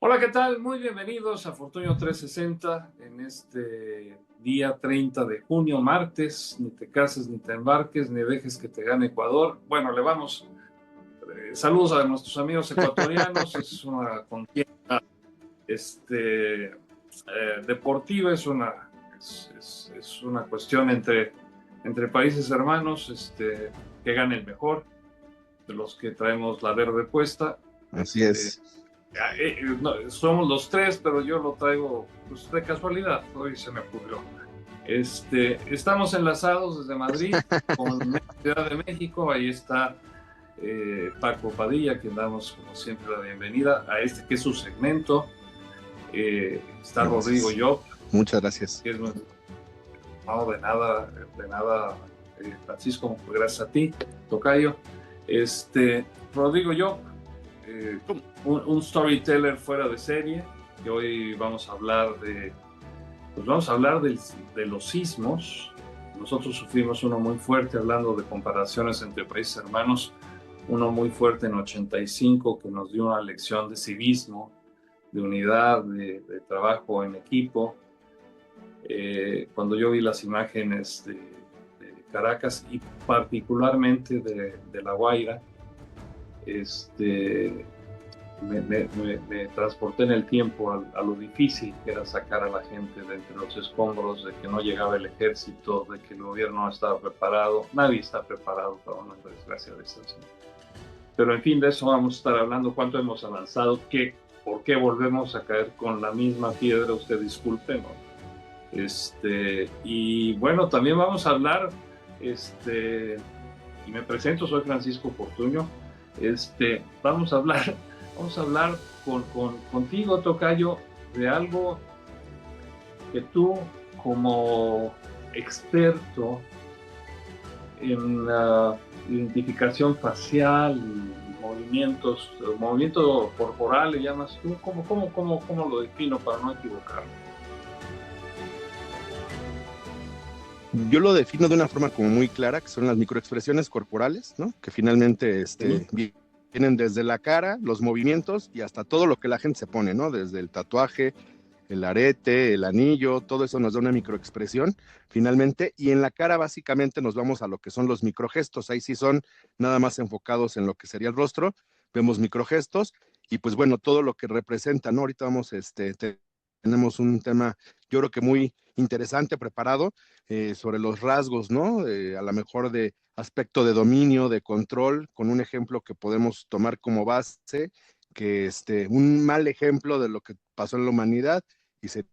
Hola, ¿qué tal? Muy bienvenidos a Fortunio 360 en este día 30 de junio, martes. Ni te cases, ni te embarques, ni dejes que te gane Ecuador. Bueno, le vamos. Saludos a nuestros amigos ecuatorianos. Es una contienda deportiva, es una cuestión entre países hermanos, que gane el mejor de los que traemos la verde puesta. Así es. No, somos los tres, pero yo lo traigo pues, de casualidad, hoy se me ocurrió. Estamos enlazados desde Madrid con Ciudad de México, ahí está Paco Padilla, quien damos como siempre la bienvenida a este que es su segmento. Está Rodrigo Gracias. Llop, Muchas gracias. que es nuestro, no, de nada, Francisco, gracias a ti, Tocayo. Rodrigo Llop, eh, un storyteller fuera de serie, que hoy vamos a hablar de los sismos. Nosotros sufrimos uno muy fuerte, hablando de comparaciones entre países hermanos, uno muy fuerte en 85 que nos dio una lección de civismo, de unidad, de trabajo en equipo. Cuando yo vi las imágenes de Caracas y particularmente de La Guaira, me transporté en el tiempo a lo difícil que era sacar a la gente de entre los escombros, de que no llegaba el ejército, de que el gobierno no estaba preparado. Nadie está preparado para una desgracia de estas. Pero en fin, de eso vamos a estar hablando, cuánto hemos avanzado, por qué volvemos a caer con la misma piedra, usted disculpe, ¿no? Y bueno, también vamos a hablar, y me presento, soy Francisco Fortuño. Vamos a hablar contigo, Tocayo, de algo que tú, como experto en identificación facial y movimiento corporal, le llamas tú, ¿cómo lo defino para no equivocarme? Yo lo defino de una forma como muy clara, que son las microexpresiones corporales, ¿no? Que finalmente ¿Sí? vienen desde la cara, los movimientos y hasta todo lo que la gente se pone, ¿no? Desde el tatuaje, el arete, el anillo, todo eso nos da una microexpresión finalmente. Y en la cara básicamente nos vamos a lo que son los microgestos. Ahí sí son nada más enfocados en lo que sería el rostro. Vemos microgestos y pues bueno, todo lo que representa, ¿no? Ahorita vamos, tenemos un tema, yo creo que muy interesante preparado sobre los rasgos, ¿no? A lo mejor de aspecto de dominio, de control, con un ejemplo que podemos tomar como base, que un mal ejemplo de lo que pasó en la humanidad y sería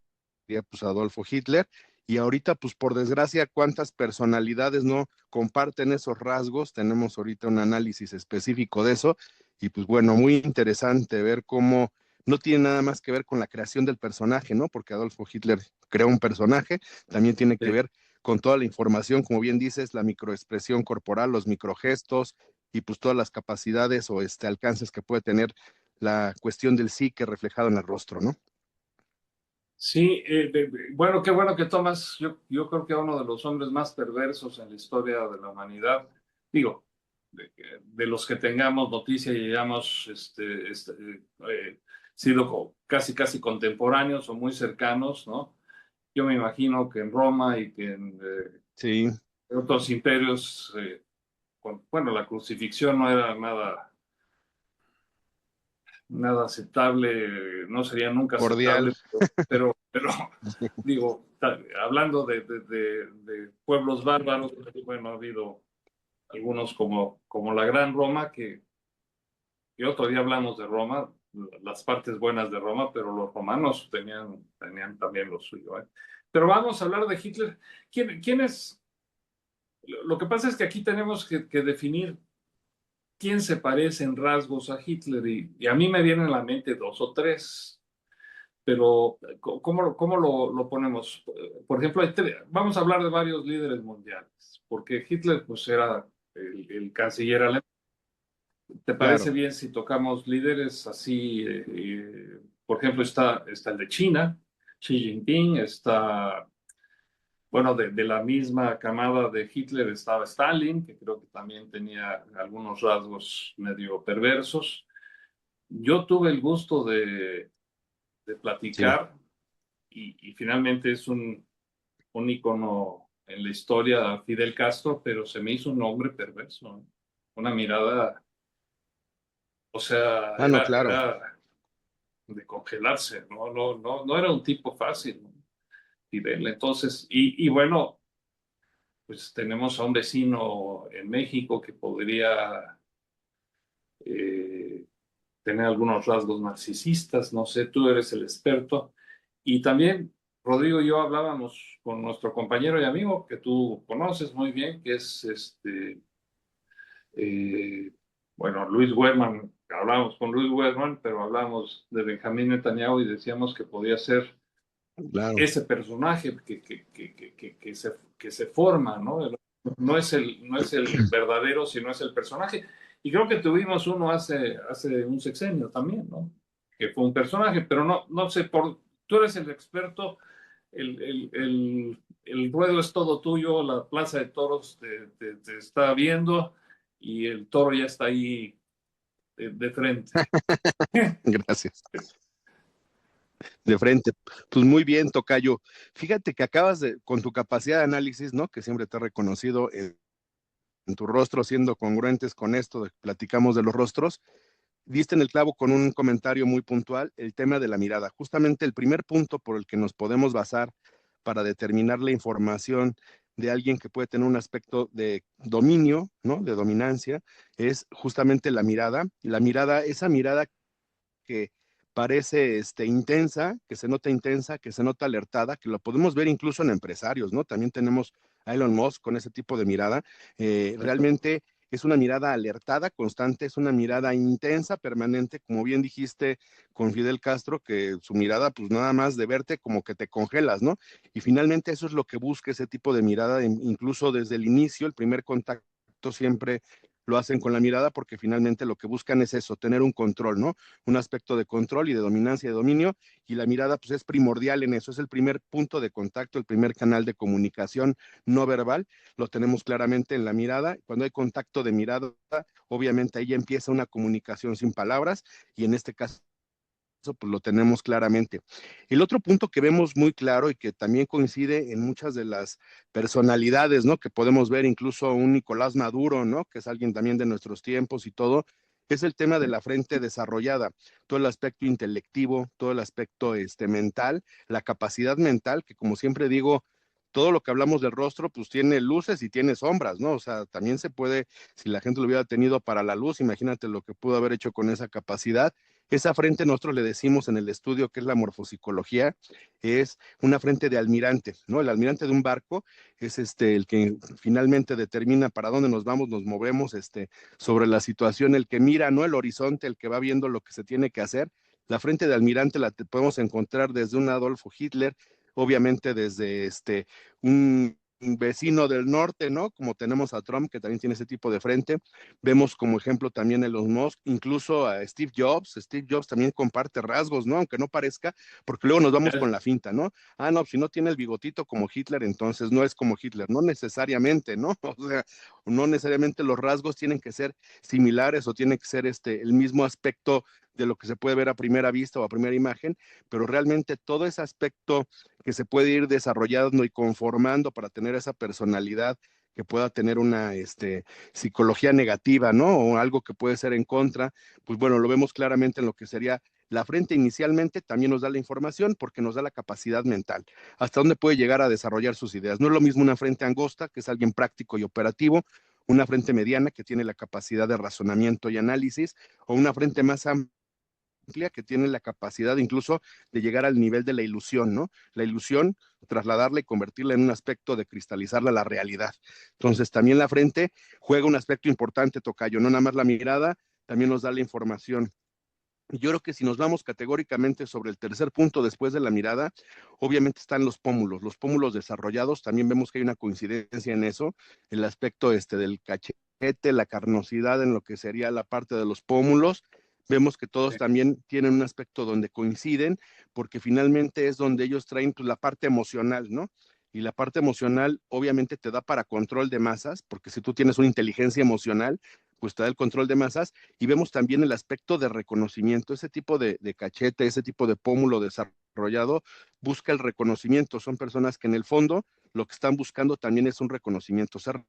pues Adolfo Hitler. Y ahorita, pues por desgracia, ¿cuántas personalidades no comparten esos rasgos? Tenemos ahorita un análisis específico de eso y pues bueno, muy interesante ver cómo no tiene nada más que ver con la creación del personaje, ¿no? Porque Adolfo Hitler creó un personaje, también tiene que Sí. ver con toda la información, como bien dices, la microexpresión corporal, los microgestos y pues todas las capacidades o alcances que puede tener la cuestión del psique reflejado en el rostro, ¿no? Sí, bueno, qué bueno que tomas, yo creo que uno de los hombres más perversos en la historia de la humanidad, digo, de los que tengamos noticia y hayamos sido casi contemporáneos o muy cercanos, ¿no? Yo me imagino que en Roma y que en Sí, otros imperios, bueno, la crucifixión no era nada aceptable, no sería nunca cordial. aceptable, pero digo, hablando de pueblos bárbaros, bueno, ha habido algunos como la Gran Roma, que otro día hablamos de Roma, las partes buenas de Roma, pero los romanos tenían también lo suyo, ¿eh? Pero vamos a hablar de Hitler. ¿Quién es? Lo que pasa es que aquí tenemos que definir quién se parece en rasgos a Hitler, y a mí me vienen a la mente dos o tres. Pero, ¿cómo lo ponemos? Por ejemplo, vamos a hablar de varios líderes mundiales, porque Hitler pues era el canciller alemán. ¿Te parece Claro, bien si tocamos líderes así? Por ejemplo, está el de China, Xi Jinping, bueno, de la misma camada de Hitler estaba Stalin, que creo que también tenía algunos rasgos medio perversos. Yo tuve el gusto de Sí. platicar y finalmente es un ícono en la historia, Fidel Castro, pero se me hizo un hombre perverso, ¿no? Una mirada, o sea, Ah, no, claro. era de congelarse, ¿no? No era un tipo fácil, ¿no? Fidel. Entonces, y bueno, pues tenemos a un vecino en México que podría eh, tener algunos rasgos narcisistas, no sé, tú eres el experto. Y también, Rodrigo y yo hablábamos con nuestro compañero y amigo que tú conoces muy bien, que es eh, bueno, Luis Werman. Hablábamos con Luis Werman, pero hablábamos de Benjamín Netanyahu y decíamos que podía ser Claro. ese personaje que se forma, ¿no? No es el verdadero, sino es el personaje. Y creo que tuvimos uno hace un sexenio también, ¿no? Que fue un personaje, pero no sé, tú eres el experto, el ruedo es todo tuyo, la plaza de toros te está viendo y el toro ya está ahí de frente. Gracias. De frente. Pues muy bien, tocayo. Fíjate que acabas de, con tu capacidad de análisis, ¿no? Que siempre te he reconocido en tu rostro, siendo congruentes con esto de que platicamos de los rostros, diste en el clavo con un comentario muy puntual, el tema de la mirada. Justamente el primer punto por el que nos podemos basar para determinar la información de alguien que puede tener un aspecto de dominio, ¿no? De dominancia, es justamente la mirada. La mirada, esa mirada que parece intensa, que se nota alertada, que lo podemos ver incluso en empresarios, ¿no? También tenemos a Elon Musk con ese tipo de mirada. Realmente es una mirada alertada, constante, es una mirada intensa, permanente, como bien dijiste con Fidel Castro, que su mirada, pues nada más de verte como que te congelas, ¿no? Y finalmente eso es lo que busca ese tipo de mirada, incluso desde el inicio, el primer contacto siempre lo hacen con la mirada porque finalmente lo que buscan es eso, tener un control, ¿no? Un aspecto de control y de dominancia y de dominio, y la mirada pues es primordial en eso, es el primer punto de contacto, el primer canal de comunicación no verbal, lo tenemos claramente en la mirada. Cuando hay contacto de mirada, obviamente ahí empieza una comunicación sin palabras, y en este caso pues lo tenemos claramente. El otro punto que vemos muy claro y que también coincide en muchas de las personalidades, ¿no? Que podemos ver incluso un Nicolás Maduro, ¿no? Que es alguien también de nuestros tiempos y todo, es el tema de la frente desarrollada, todo el aspecto intelectivo, todo el aspecto mental, la capacidad mental, que como siempre digo, todo lo que hablamos del rostro, pues tiene luces y tiene sombras, ¿no? O sea, también se puede, si la gente lo hubiera tenido para la luz, imagínate lo que pudo haber hecho con esa capacidad. Esa frente nosotros le decimos en el estudio que es la morfopsicología, es una frente de almirante, ¿no? El almirante de un barco es el que finalmente determina para dónde nos vamos, nos movemos, sobre la situación, el que mira, ¿no? El horizonte, el que va viendo lo que se tiene que hacer. La frente de almirante la podemos encontrar desde un Adolfo Hitler, obviamente desde un vecino del norte, ¿no? Como tenemos a Trump, que también tiene ese tipo de frente. Vemos como ejemplo también a Elon Musk, incluso a Steve Jobs. Steve Jobs también comparte rasgos, ¿no? Aunque no parezca, porque luego nos vamos con la finta, ¿no? Ah, no, si no tiene el bigotito como Hitler, entonces no es como Hitler. No necesariamente, ¿no? O sea, no necesariamente los rasgos tienen que ser similares o tiene que ser el mismo aspecto de lo que se puede ver a primera vista o a primera imagen, pero realmente todo ese aspecto que se puede ir desarrollando y conformando para tener esa personalidad que pueda tener una psicología negativa, ¿no? O algo que puede ser en contra, pues bueno, lo vemos claramente en lo que sería la frente inicialmente, también nos da la información porque nos da la capacidad mental, hasta dónde puede llegar a desarrollar sus ideas. No es lo mismo una frente angosta, que es alguien práctico y operativo, una frente mediana que tiene la capacidad de razonamiento y análisis, o una frente más amplia que tiene la capacidad incluso de llegar al nivel de la ilusión, ¿no? La ilusión, trasladarla y convertirla en un aspecto de cristalizarla a la realidad. Entonces, también la frente juega un aspecto importante, tocayo, no nada más la mirada, también nos da la información. Yo creo que si nos vamos categóricamente sobre el tercer punto después de la mirada, obviamente están los pómulos desarrollados, también vemos que hay una coincidencia en eso, el aspecto del cachete, la carnosidad en lo que sería la parte de los pómulos, vemos que todos también tienen un aspecto donde coinciden, porque finalmente es donde ellos traen pues, la parte emocional, ¿no? Y la parte emocional obviamente te da para control de masas, porque si tú tienes una inteligencia emocional, pues te da el control de masas, y vemos también el aspecto de reconocimiento, ese tipo de cachete, ese tipo de pómulo desarrollado, busca el reconocimiento, son personas que en el fondo lo que están buscando también es un reconocimiento, ser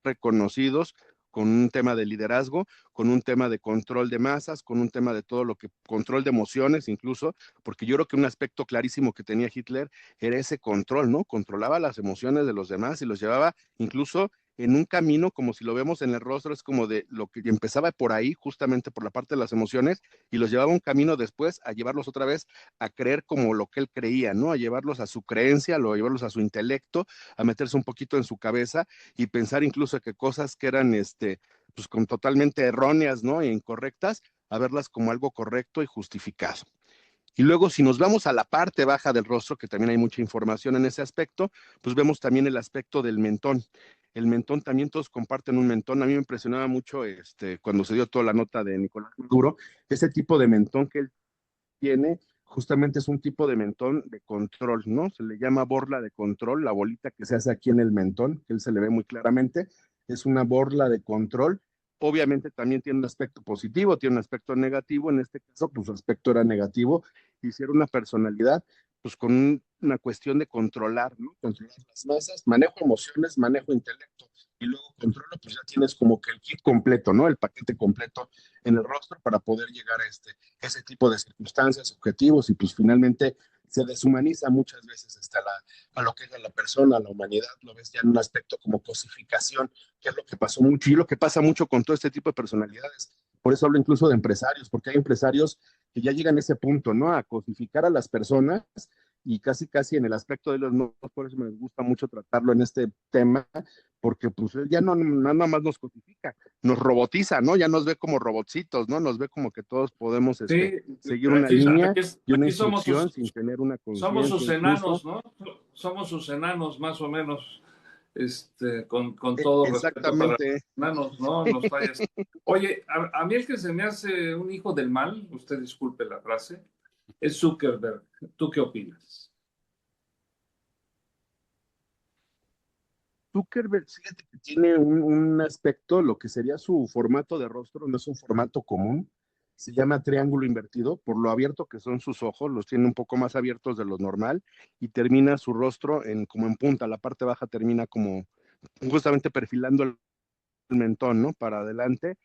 reconocidos con un tema de liderazgo, con un tema de control de masas, con un tema de todo lo que, control de emociones incluso, porque yo creo que un aspecto clarísimo que tenía Hitler era ese control, ¿no? Controlaba las emociones de los demás y los llevaba incluso en un camino, como si lo vemos en el rostro, es como de lo que empezaba por ahí, justamente por la parte de las emociones, y los llevaba un camino después a llevarlos otra vez a creer como lo que él creía, ¿no? A llevarlos a su creencia, a llevarlos a su intelecto, a meterse un poquito en su cabeza y pensar incluso que cosas que eran pues con totalmente erróneas, ¿no? E incorrectas, a verlas como algo correcto y justificado. Y luego, si nos vamos a la parte baja del rostro, que también hay mucha información en ese aspecto, pues vemos también el aspecto del mentón. El mentón, también todos comparten un mentón. A mí me impresionaba mucho cuando se dio toda la nota de Nicolás Maduro, ese tipo de mentón que él tiene, justamente es un tipo de mentón de control, ¿no? Se le llama borla de control, la bolita que se hace aquí en el mentón, que él se le ve muy claramente, es una borla de control. Obviamente también tiene un aspecto positivo, tiene un aspecto negativo, en este caso, pues su aspecto era negativo, y si era una personalidad, pues con una cuestión de controlar, ¿no? Controlar las masas, manejo emociones, manejo intelecto, y luego controlo, pues ya tienes como que el kit completo, ¿no? El paquete completo en el rostro para poder llegar a ese tipo de circunstancias, objetivos, y pues finalmente se deshumaniza muchas veces a lo que es la persona, a la humanidad, lo ves ya en un aspecto como cosificación, que es lo que pasó mucho y lo que pasa mucho con todo este tipo de personalidades. Por eso hablo incluso de empresarios, porque hay empresarios que ya llegan a ese punto, ¿no? A cosificar a las personas y casi, casi en el aspecto de los no, por eso me gusta mucho tratarlo en este tema, porque pues él ya no nada más nos cosifica, nos robotiza, ¿no? Ya nos ve como robotcitos, ¿no? Nos ve como que todos podemos Sí, seguir una línea y una aquí somos instrucción sin tener una somos conciencia sus incluso. enanos, ¿no? Somos sus enanos, más o menos, con todo respeto para los Exactamente. enanos, ¿no? Los talles. Oye, a mí el que se me hace un hijo del mal, usted disculpe la frase, es Zuckerberg. ¿Tú qué opinas? Zuckerberg, fíjate que tiene un aspecto, lo que sería su formato de rostro, no es un formato común, se llama triángulo invertido, por lo abierto que son sus ojos, los tiene un poco más abiertos de lo normal, y termina su rostro como en punta, la parte baja termina como justamente perfilando el mentón, ¿no? Para adelante,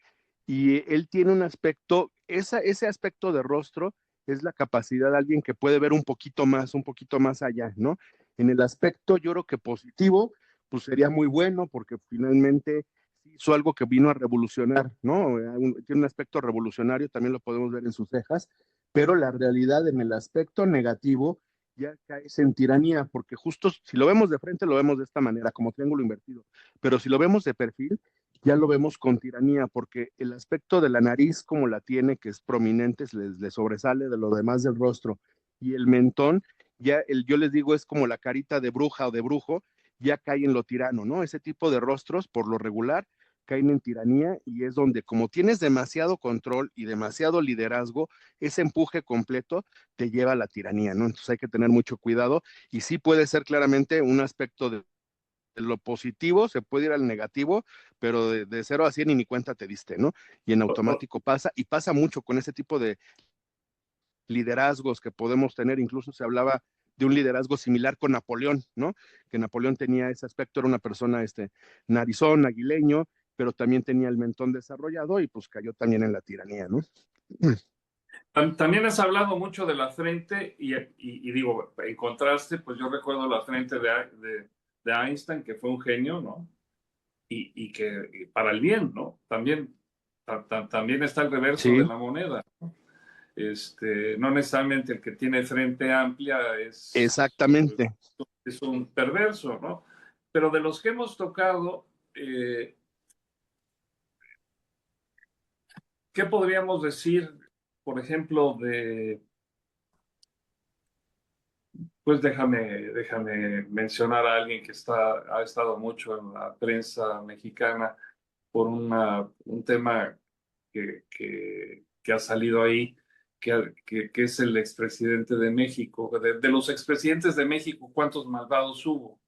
y él tiene un aspecto, ese aspecto de rostro es la capacidad de alguien que puede ver un poquito más allá, ¿no? En el aspecto, yo creo que positivo, pues sería muy bueno porque finalmente hizo algo que vino a revolucionar, ¿no? Tiene un aspecto revolucionario, también lo podemos ver en sus cejas, pero la realidad en el aspecto negativo ya caes en tiranía, porque justo si lo vemos de frente, lo vemos de esta manera, como triángulo invertido, pero si lo vemos de perfil, ya lo vemos con tiranía, porque el aspecto de la nariz como la tiene, que es prominente, le sobresale de lo demás del rostro, y el mentón, yo les digo, es como la carita de bruja o de brujo, ya cae en lo tirano, ¿no? Ese tipo de rostros, por lo regular, caen en tiranía y es donde, como tienes demasiado control y demasiado liderazgo, ese empuje completo te lleva a la tiranía, ¿no? Entonces hay que tener mucho cuidado y sí puede ser claramente un aspecto de lo positivo se puede ir al negativo, pero de 0 a 100 y ni cuenta te diste, ¿no? Y en O- o- automático pasa, y pasa mucho con ese tipo de liderazgos que podemos tener, incluso se hablaba de un liderazgo similar con Napoleón, ¿no? Que Napoleón tenía ese aspecto, era una persona narizón, aguileño, pero también tenía el mentón desarrollado y pues cayó también en la tiranía, ¿no? También has hablado mucho de la frente y digo, en contraste, pues yo recuerdo la frente de Einstein, que fue un genio, ¿no? Y que y para el bien, ¿no? También, también está el reverso de Sí, la moneda. No necesariamente el que tiene frente amplia exactamente. es un perverso, ¿no? Pero de los que hemos tocado, ¿qué podríamos decir, por ejemplo, pues déjame mencionar a alguien que ha estado mucho en la prensa mexicana por un tema que ha salido ahí, que es el expresidente de México. De los expresidentes de México, ¿cuántos malvados hubo?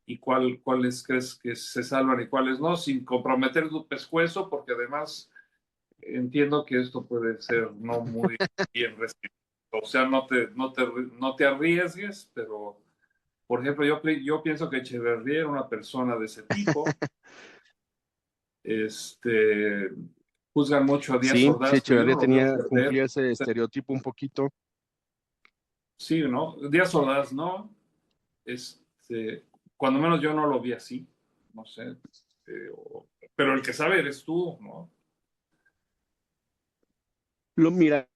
y cuáles crees que se salvan y cuáles no, sin comprometer tu pescuezo, porque además entiendo que esto puede ser no muy bien recibido. O sea, no te arriesgues, pero, por ejemplo, yo pienso que Echeverría era una persona de ese tipo. Este, juzgan mucho a Díaz Sí, sí, Ordaz, pero yo Echeverría no lo veo tenía, perder. cumplía ese estereotipo un poquito. Sí, ¿no? Díaz Ordaz, ¿no? Este, cuando menos yo no lo vi así, no sé. Pero el que sabe eres tú, ¿no? Mira,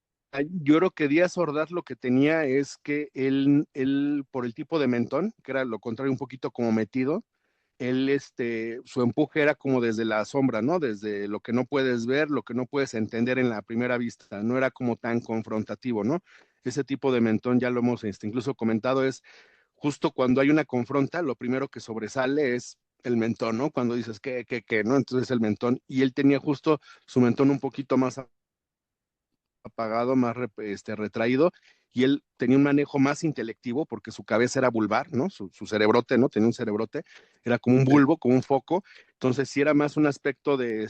yo creo que Díaz Ordaz lo que tenía es que él, por el tipo de mentón, que era lo contrario, un poquito como metido, él, su empuje era como desde la sombra, ¿no? Desde lo que no puedes ver, lo que no puedes entender en la primera vista, no era como tan confrontativo, ¿no? Ese tipo de mentón, ya lo hemos incluso comentado, es justo cuando hay una confronta, lo primero que sobresale es el mentón, ¿no? Cuando dices, ¿qué, ¿no? Entonces el mentón, y él tenía justo su mentón un poquito más apagado, más retraído, y él tenía un manejo más intelectivo porque su cabeza era vulvar, ¿no? Su cerebrote, ¿no? Tenía un cerebrote, era como un Sí. bulbo, como un foco, entonces sí era más un aspecto de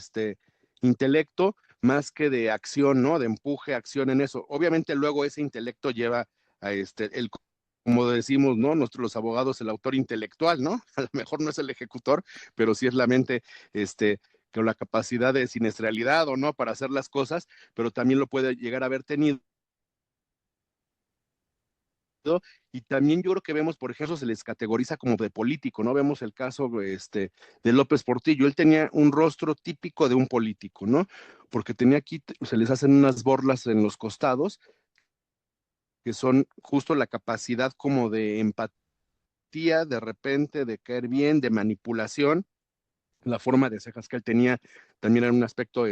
intelecto, más que de acción, ¿no? De empuje, acción en eso. Obviamente luego ese intelecto lleva a como decimos, ¿no? Nosotros los abogados, el autor intelectual, ¿no? A lo mejor no es el ejecutor, pero sí es la mente, con la capacidad de siniestralidad o no para hacer las cosas, pero también lo puede llegar a haber tenido. Y también yo creo que vemos, por ejemplo, se les categoriza como de político, ¿no? Vemos el caso de López Portillo. Él tenía un rostro típico de un político, ¿no? Porque tenía aquí, se les hacen unas borlas en los costados, que son justo la capacidad como de empatía, de repente, de caer bien, de manipulación. La forma de cejas que él tenía también era un aspecto,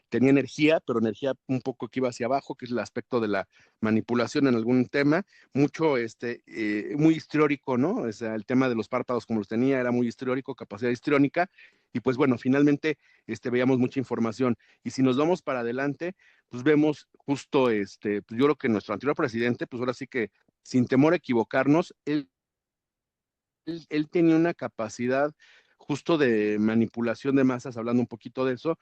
tenía energía, pero energía un poco que iba hacia abajo, que es el aspecto de la manipulación en algún tema, mucho, muy histriónico, ¿no? O sea, el tema de los párpados como los tenía era muy histriónico, capacidad histriónica, y pues bueno, finalmente, veíamos mucha información. Y si nos vamos para adelante, pues vemos justo, pues yo creo que nuestro anterior presidente, pues ahora sí que sin temor a equivocarnos, él tenía una capacidad justo de manipulación de masas, hablando un poquito de eso,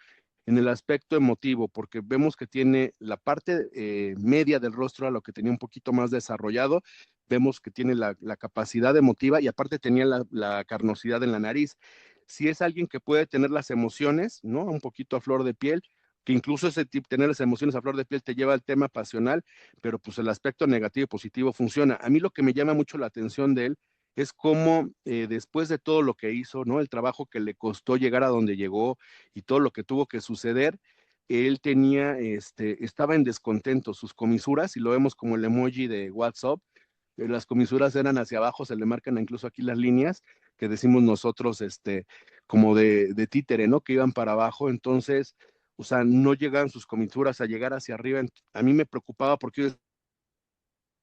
en el aspecto emotivo, porque vemos que tiene la parte media del rostro a lo que tenía un poquito más desarrollado, vemos que tiene la capacidad emotiva y aparte tenía la carnosidad en la nariz. Si es alguien que puede tener las emociones, ¿no? Un poquito a flor de piel, que incluso ese tipo, tener las emociones a flor de piel te lleva al tema pasional, pero pues el aspecto negativo y positivo funciona. A mí lo que me llama mucho la atención de él es cómo después de todo lo que hizo, ¿no? El trabajo que le costó llegar a donde llegó y todo lo que tuvo que suceder, él tenía, estaba en descontento, sus comisuras, y lo vemos como el emoji de WhatsApp, las comisuras eran hacia abajo, se le marcan incluso aquí las líneas que decimos nosotros, como de títere, ¿no? Que iban para abajo, entonces, o sea, no llegaban sus comisuras a llegar hacia arriba. A mí me preocupaba porque yo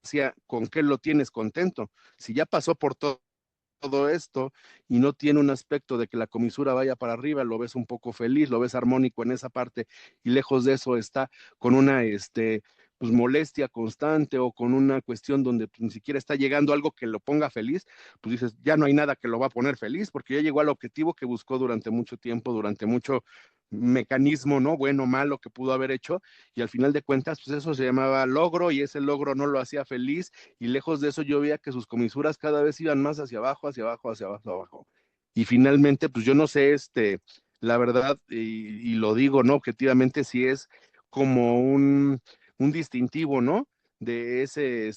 decía, ¿con qué lo tienes contento? Si ya pasó por todo esto y no tiene un aspecto de que la comisura vaya para arriba, lo ves un poco feliz, lo ves armónico en esa parte y lejos de eso está con una pues molestia constante o con una cuestión donde pues, ni siquiera está llegando algo que lo ponga feliz, pues dices, ya no hay nada que lo va a poner feliz porque ya llegó al objetivo que buscó durante mucho tiempo, durante mucho mecanismo, ¿no? Bueno, malo que pudo haber hecho y al final de cuentas, pues eso se llamaba logro y ese logro no lo hacía feliz y lejos de eso yo veía que sus comisuras cada vez iban más hacia abajo, hacia abajo, hacia abajo, hacia abajo. Y finalmente, pues yo no sé, la verdad, y lo digo, ¿no? Objetivamente, si es como un distintivo, ¿no? De ese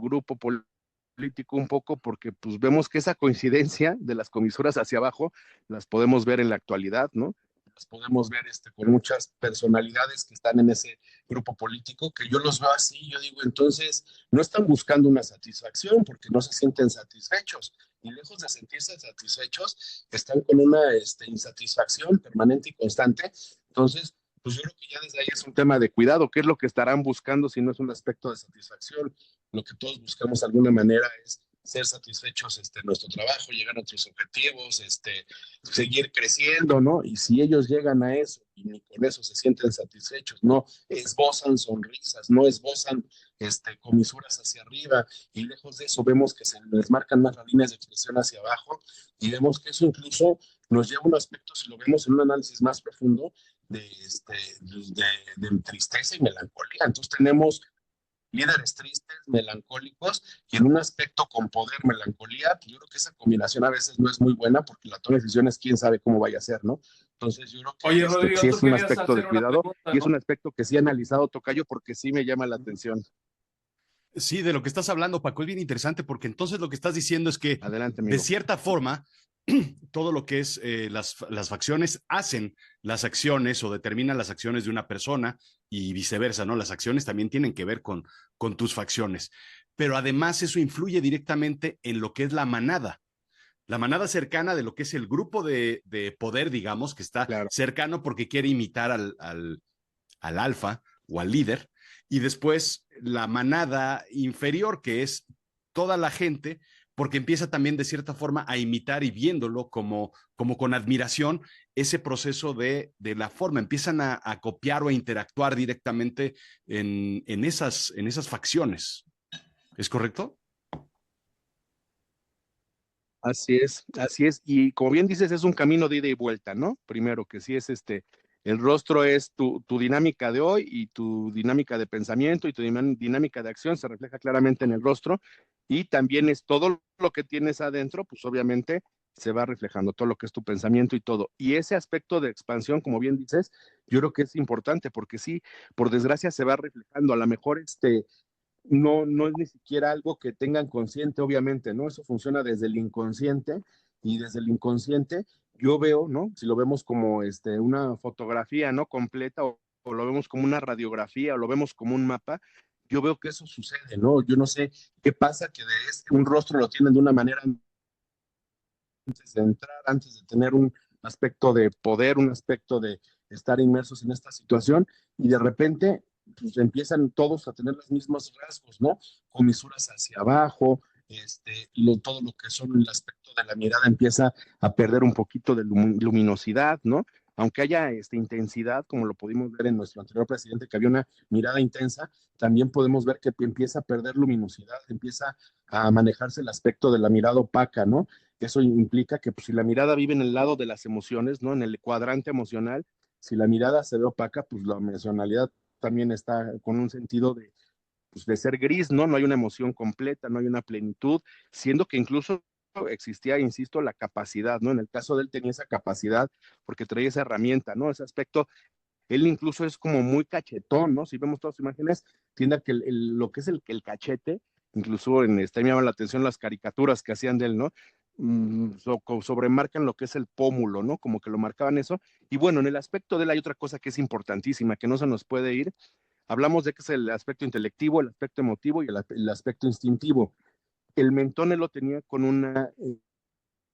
grupo político un poco, porque pues vemos que esa coincidencia de las comisuras hacia abajo las podemos ver en la actualidad, ¿no? Las podemos ver con muchas personalidades que están en ese grupo político, que yo los veo así, yo digo, entonces no están buscando una satisfacción porque no se sienten satisfechos y lejos de sentirse satisfechos están con una insatisfacción permanente y constante. Entonces, pues yo creo que ya desde ahí es un tema de cuidado, qué es lo que estarán buscando si no es un aspecto de satisfacción. Lo que todos buscamos de alguna manera es ser satisfechos en nuestro trabajo, llegar a nuestros objetivos, seguir creciendo, ¿no? Y si ellos llegan a eso y ni con eso se sienten satisfechos, no esbozan sonrisas, no esbozan comisuras hacia arriba, y lejos de eso vemos que se les marcan más las líneas de expresión hacia abajo, y vemos que eso incluso nos lleva a un aspecto, si lo vemos en un análisis más profundo, de tristeza y melancolía. Entonces tenemos líderes tristes, melancólicos, y en un aspecto con poder, melancolía, yo creo que esa combinación a veces no es muy buena, porque la toma de decisiones, quién sabe cómo vaya a ser, ¿no? Entonces yo creo Oye, que Rodrigo, sí tú es un querías aspecto de hacer una cuidado, pregunta, y es ¿no? un aspecto que sí he analizado, Tocayo, porque sí me llama la atención. Sí, de lo que estás hablando, Paco, es bien interesante, porque entonces lo que estás diciendo es que, Adelante, de amigo. cierta forma, todo lo que es las facciones hacen las acciones o determinan las acciones de una persona y viceversa, ¿no? Las acciones también tienen que ver con tus facciones. Pero además eso influye directamente en lo que es la manada cercana de lo que es el grupo de poder, digamos, que está Claro. cercano porque quiere imitar al alfa o al líder, y después la manada inferior, que es toda la gente, porque empieza también de cierta forma a imitar y viéndolo como con admiración ese proceso de la forma, empiezan a copiar o a interactuar directamente en esas facciones. ¿Es correcto? Así es, y como bien dices, es un camino de ida y vuelta, ¿no? Primero que sí es el rostro es tu dinámica de hoy, y tu dinámica de pensamiento y tu dinámica de acción se refleja claramente en el rostro, y también es todo lo que tienes adentro, pues obviamente se va reflejando todo lo que es tu pensamiento y todo. Y ese aspecto de expansión, como bien dices, yo creo que es importante, porque sí, por desgracia se va reflejando, a lo mejor no es ni siquiera algo que tengan consciente, obviamente, ¿no? Eso funciona desde el inconsciente, y desde el inconsciente yo veo, ¿no? Si lo vemos como una fotografía, ¿no? Completa, o lo vemos como una radiografía, o lo vemos como un mapa, yo veo que eso sucede, ¿no? Yo no sé qué pasa, que un rostro lo tienen de una manera antes de entrar, antes de tener un aspecto de poder, un aspecto de estar inmersos en esta situación, y de repente pues empiezan todos a tener los mismos rasgos, ¿no? Comisuras hacia abajo, todo lo que son el aspecto de la mirada empieza a perder un poquito de luminosidad, ¿no? Aunque haya intensidad, como lo pudimos ver en nuestro anterior presidente, que había una mirada intensa, también podemos ver que empieza a perder luminosidad, empieza a manejarse el aspecto de la mirada opaca, ¿no? Eso implica que pues, si la mirada vive en el lado de las emociones, ¿no? En el cuadrante emocional, si la mirada se ve opaca, pues la emocionalidad también está con un sentido pues, de ser gris, ¿no? No hay una emoción completa, no hay una plenitud, siendo que incluso existía, insisto, la capacidad, ¿no? En el caso de él tenía esa capacidad porque traía esa herramienta, ¿no? Ese aspecto, él incluso es como muy cachetón, ¿no? Si vemos todas las imágenes, tiene que lo que es el cachete, incluso me llaman la atención las caricaturas que hacían de él, ¿no? Sobremarcan lo que es el pómulo, ¿no? Como que lo marcaban eso. Y bueno, en el aspecto de él hay otra cosa que es importantísima, que no se nos puede ir. Hablamos de que es el aspecto intelectivo, el aspecto emotivo y el aspecto instintivo. El mentón él lo tenía con un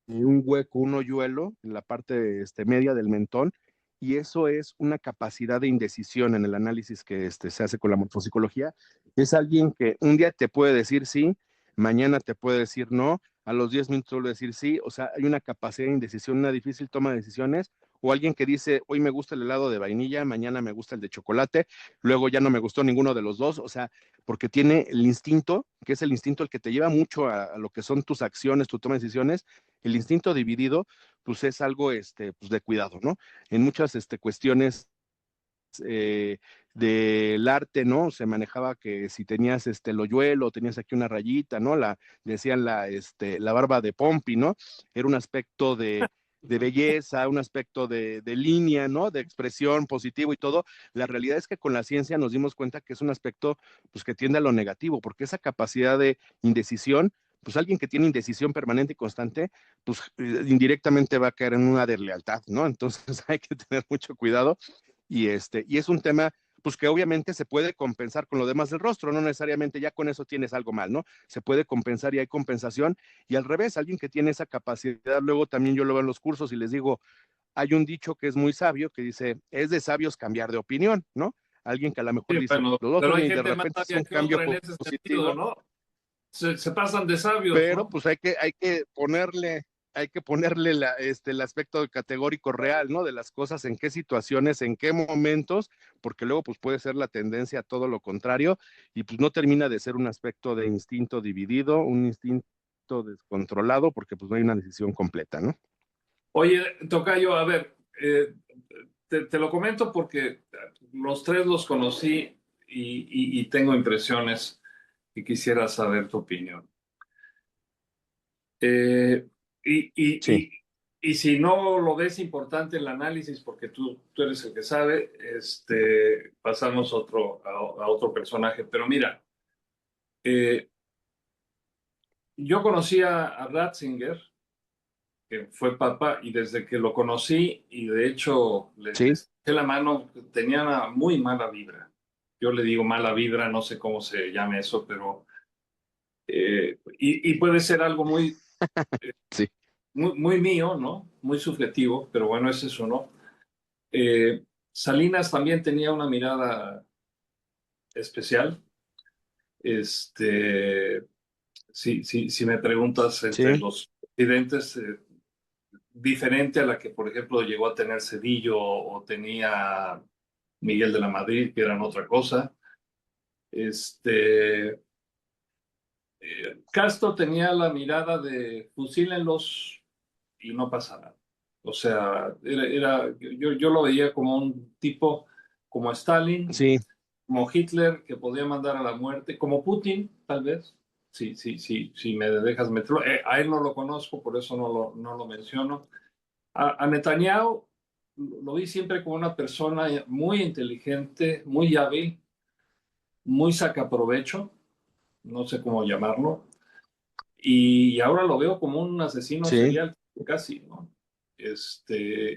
hueco, un hoyuelo en la parte media del mentón, y eso es una capacidad de indecisión en el análisis que se hace con la morfopsicología. Es alguien que un día te puede decir sí, mañana te puede decir no, a los 10 minutos vuelve a decir sí, o sea, hay una capacidad de indecisión, una difícil toma de decisiones, o alguien que dice, hoy me gusta el helado de vainilla, mañana me gusta el de chocolate, luego ya no me gustó ninguno de los dos, o sea, porque tiene el instinto, que es el instinto el que te lleva mucho a lo que son tus acciones, tu toma de decisiones. El instinto dividido, pues es algo pues de cuidado, ¿no? En muchas cuestiones eh, del arte, ¿no? Se manejaba que si tenías el hoyuelo, tenías aquí una rayita, ¿no? Decían la barba de Pompi, ¿no? Era un aspecto de belleza, un aspecto de línea, ¿no? De expresión positivo y todo. La realidad es que con la ciencia nos dimos cuenta que es un aspecto, pues, que tiende a lo negativo, porque esa capacidad de indecisión, pues alguien que tiene indecisión permanente y constante, pues indirectamente va a caer en una deslealtad, ¿no? Entonces hay que tener mucho cuidado, y es un tema pues que obviamente se puede compensar con lo demás del rostro, no necesariamente ya con eso tienes algo mal, ¿no? Se puede compensar y hay compensación, y al revés, alguien que tiene esa capacidad, luego también yo lo veo en los cursos y les digo, hay un dicho que es muy sabio que dice, es de sabios cambiar de opinión, ¿no? Alguien que a lo mejor Sí, dice, bueno, los dos pero son hay y de gente más repente es sabia un que cambio otra en ese sentido, positivo. ¿no? se pasan de sabios, pero ¿no? pues hay que ponerle el aspecto categórico real, ¿no? De las cosas, en qué situaciones, en qué momentos, porque luego pues puede ser la tendencia a todo lo contrario y pues no termina de ser un aspecto de instinto dividido, un instinto descontrolado, porque pues no hay una decisión completa, ¿no? Oye, tocayo, a ver, te lo comento porque los tres los conocí y tengo impresiones y quisiera saber tu opinión. Eh, y, y, Sí, y, y si no lo ves importante el análisis, porque tú eres el que sabe, pasamos a otro personaje. Pero mira, eh, yo conocí a Ratzinger, que fue papa, y desde que lo conocí, y de hecho le sí, eché la mano, tenía una muy mala vibra. Yo le digo mala vibra, no sé cómo se llame eso, pero y puede ser algo sí, muy mío, ¿no? Muy subjetivo, pero bueno, ese es uno. Salinas también tenía una mirada especial. Este, si me preguntas entre sí, los presidentes, diferente a la que, por ejemplo, llegó a tener Cedillo o tenía Miguel de la Madrid, que eran otra cosa. Este, Castro tenía la mirada de fusílenlos y no pasa nada. O sea, yo lo veía como un tipo como Stalin, sí, como Hitler, que podía mandar a la muerte, como Putin, tal vez. Sí, me dejas meterlo. A él no lo conozco, por eso no lo menciono. A Netanyahu lo vi siempre como una persona muy inteligente, muy hábil, muy sacaprovecho, no sé cómo llamarlo, y ahora lo veo como un asesino sí. serial, casi, ¿no?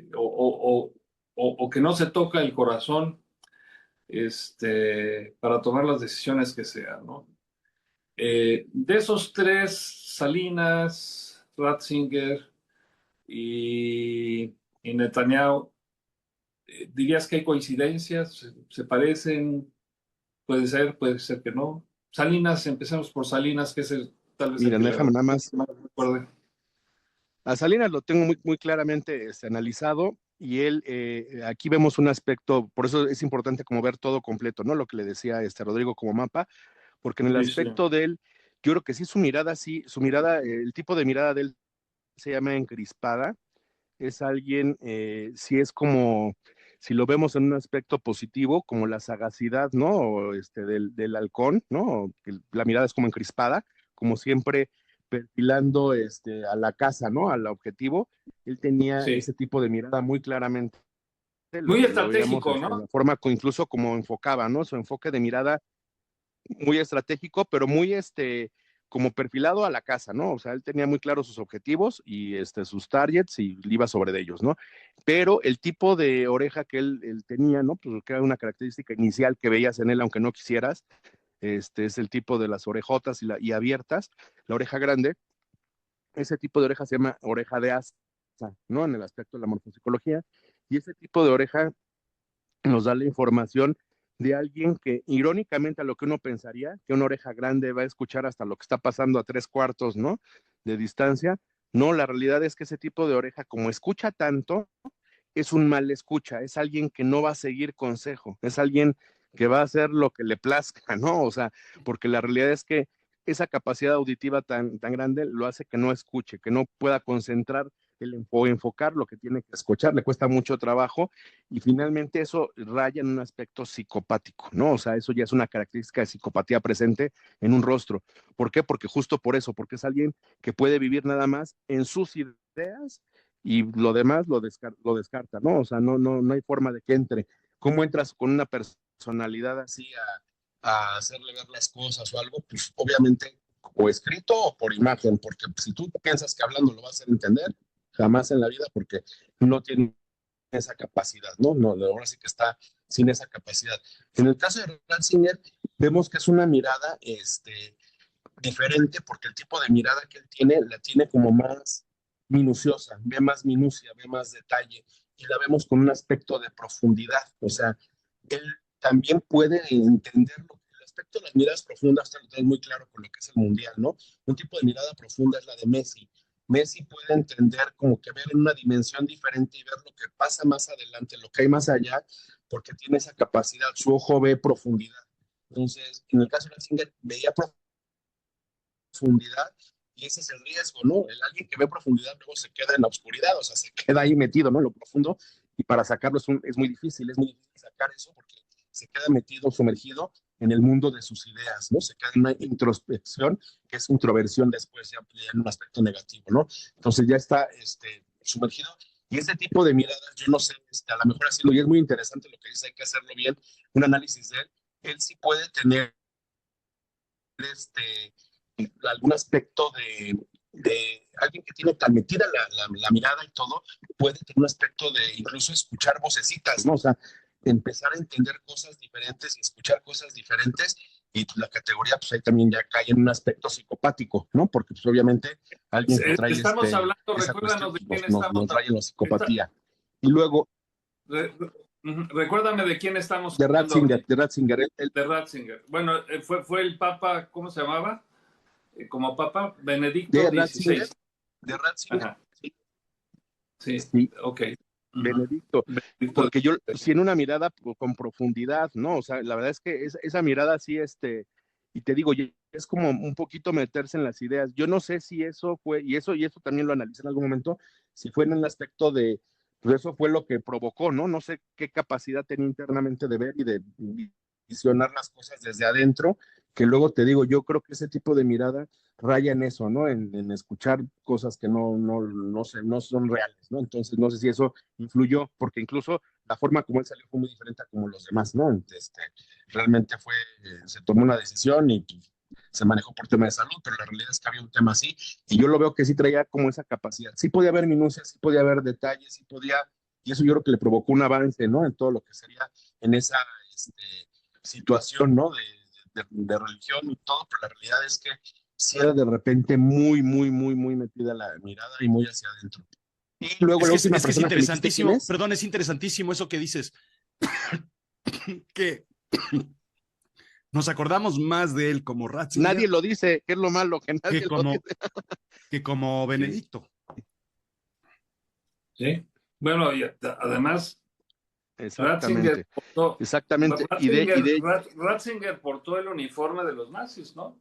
O que no se toca el corazón para tomar las decisiones que sean, ¿no? De esos tres, Salinas, Ratzinger y Netanyahu, ¿dirías que hay coincidencias? ¿Se parecen? Puede ser que no. Salinas, empecemos por Salinas, que es tal vez el Mira, que déjame nada más. más recuerde. A Salinas lo tengo muy, muy claramente analizado y él, aquí vemos un aspecto, por eso es importante como ver todo completo, ¿no? Lo que le decía Rodrigo como mapa, porque en el Sí, sí. aspecto de él, yo creo que sí, su mirada, el tipo de mirada de él se llama encrispada, es alguien, si es como, si lo vemos en un aspecto positivo, como la sagacidad, ¿no? O del halcón, ¿no? Que la mirada es como encrispada, como siempre perfilando a la casa, ¿no? Al objetivo. Él tenía Sí. ese tipo de mirada muy claramente, Muy lo veíamos estratégico, en ¿no? la forma incluso como enfocaba, ¿no? Su enfoque de mirada muy estratégico, pero muy como perfilado a la casa, ¿no? O sea, él tenía muy claros sus objetivos y sus targets y iba sobre ellos, ¿no? Pero el tipo de oreja que él tenía, ¿no? Pues que era una característica inicial que veías en él, aunque no quisieras, es el tipo de las orejotas y abiertas, la oreja grande, ese tipo de oreja se llama oreja de asa, ¿no? En el aspecto de la morfopsicología, y ese tipo de oreja nos da la información de alguien que, irónicamente, a lo que uno pensaría, que una oreja grande va a escuchar hasta lo que está pasando a 3/4, ¿no? De distancia. No, la realidad es que ese tipo de oreja, como escucha tanto, es un mal escucha, es alguien que no va a seguir consejo, es alguien que va a hacer lo que le plazca, ¿no? O sea, porque la realidad es que esa capacidad auditiva tan grande lo hace que no escuche, que no pueda concentrar o enfocar lo que tiene que escuchar, le cuesta mucho trabajo y finalmente eso raya en un aspecto psicopático, ¿no? O sea, eso ya es una característica de psicopatía presente en un rostro. ¿Por qué? Porque justo por eso, porque es alguien que puede vivir nada más en sus ideas y lo demás lo descarta, ¿no? O sea, no hay forma de que entre. ¿Cómo entras con una personalidad así a hacerle ver las cosas o algo? Pues obviamente o escrito o por imagen, porque si tú piensas que hablando lo vas a hacer entender, jamás en la vida, porque no tiene esa capacidad, ¿no? No, ahora sí que está sin esa capacidad. En el caso de Ratzinger, vemos que es una mirada diferente porque el tipo de mirada que él tiene la tiene como más minuciosa, ve más minucia, ve más detalle y la vemos con un aspecto de profundidad. O sea, él también puede entender lo que las aspecto de las miradas profundas, lo tengo muy claro con lo que es el Mundial, ¿no? Un tipo de mirada profunda es la de Messi. Messi puede entender como que ver en una dimensión diferente y ver lo que pasa más adelante, lo que hay más allá, porque tiene esa capacidad, su ojo ve profundidad. Entonces, en el caso de Ratzinger, veía profundidad y ese es el riesgo, ¿no? Alguien que ve profundidad luego se queda en la oscuridad, o sea, se queda ahí metido, ¿no? En lo profundo, y para sacarlo es muy difícil sacar eso porque se queda metido, sumergido en el mundo de sus ideas, ¿no? Se queda en una introspección que es introversión después, ya en un aspecto negativo, ¿no? Entonces ya está sumergido. Y ese tipo de miradas, yo no sé, a lo mejor así lo, y es muy interesante lo que dice, hay que hacerlo bien, un análisis de él. Él sí puede tener algún aspecto de alguien que tiene tan metida la mirada y todo, puede tener un aspecto de incluso escuchar vocecitas, ¿no? O sea, empezar a entender cosas diferentes y escuchar cosas diferentes, y pues, la categoría, pues ahí también ya cae en un aspecto psicopático, ¿no? Porque pues obviamente alguien que trae Estamos hablando, esa cuestión recuérdanos de quién pues, estamos nos trae en la está, psicopatía. Y luego, recuérdame de quién estamos hablando ahorita. De Ratzinger, De Ratzinger. Bueno, fue el Papa, ¿cómo se llamaba? Como Papa, Benedicto de Ratzinger, XVI. de Ratzinger, Ajá, sí, sí, ok. Benedicto, Benedicto porque yo, XVI. sí, en una mirada con profundidad, ¿no? O sea, la verdad es que esa mirada sí, y te digo, es como un poquito meterse en las ideas. Yo no sé si eso fue, y eso también lo analicé en algún momento, si fue en el aspecto de, pues eso fue lo que provocó, ¿no? No sé qué capacidad tenía internamente de ver y de visionar las cosas desde adentro, que luego te digo, yo creo que ese tipo de mirada raya en eso, ¿no? En escuchar cosas que no sé, no son reales, ¿no? Entonces, no sé si eso influyó, porque incluso la forma como él salió fue muy diferente a como los demás, ¿no? Realmente se tomó una decisión y se manejó por tema de salud, pero la realidad es que había un tema así, y yo lo veo que sí traía como esa capacidad. Sí podía haber minucias, sí podía haber detalles, sí podía, y eso yo creo que le provocó un avance, ¿no? En todo lo que sería en esa este, situación, ¿no? De religión y todo, pero la realidad es que sí era de repente muy metida la mirada y muy hacia adentro. Y luego la última Es que es persona que dijiste, ¿quién interesantísimo, es? perdón, es interesantísimo eso que dices, que nos acordamos más de él como Nadie Ratzinger lo dice, que es lo malo, que nadie que lo como, dice. que como Sí, Benedicto. Sí. Bueno, y además, Ratzinger exactamente, portó, exactamente. Y de Ratzinger portó el uniforme de los nazis, ¿no?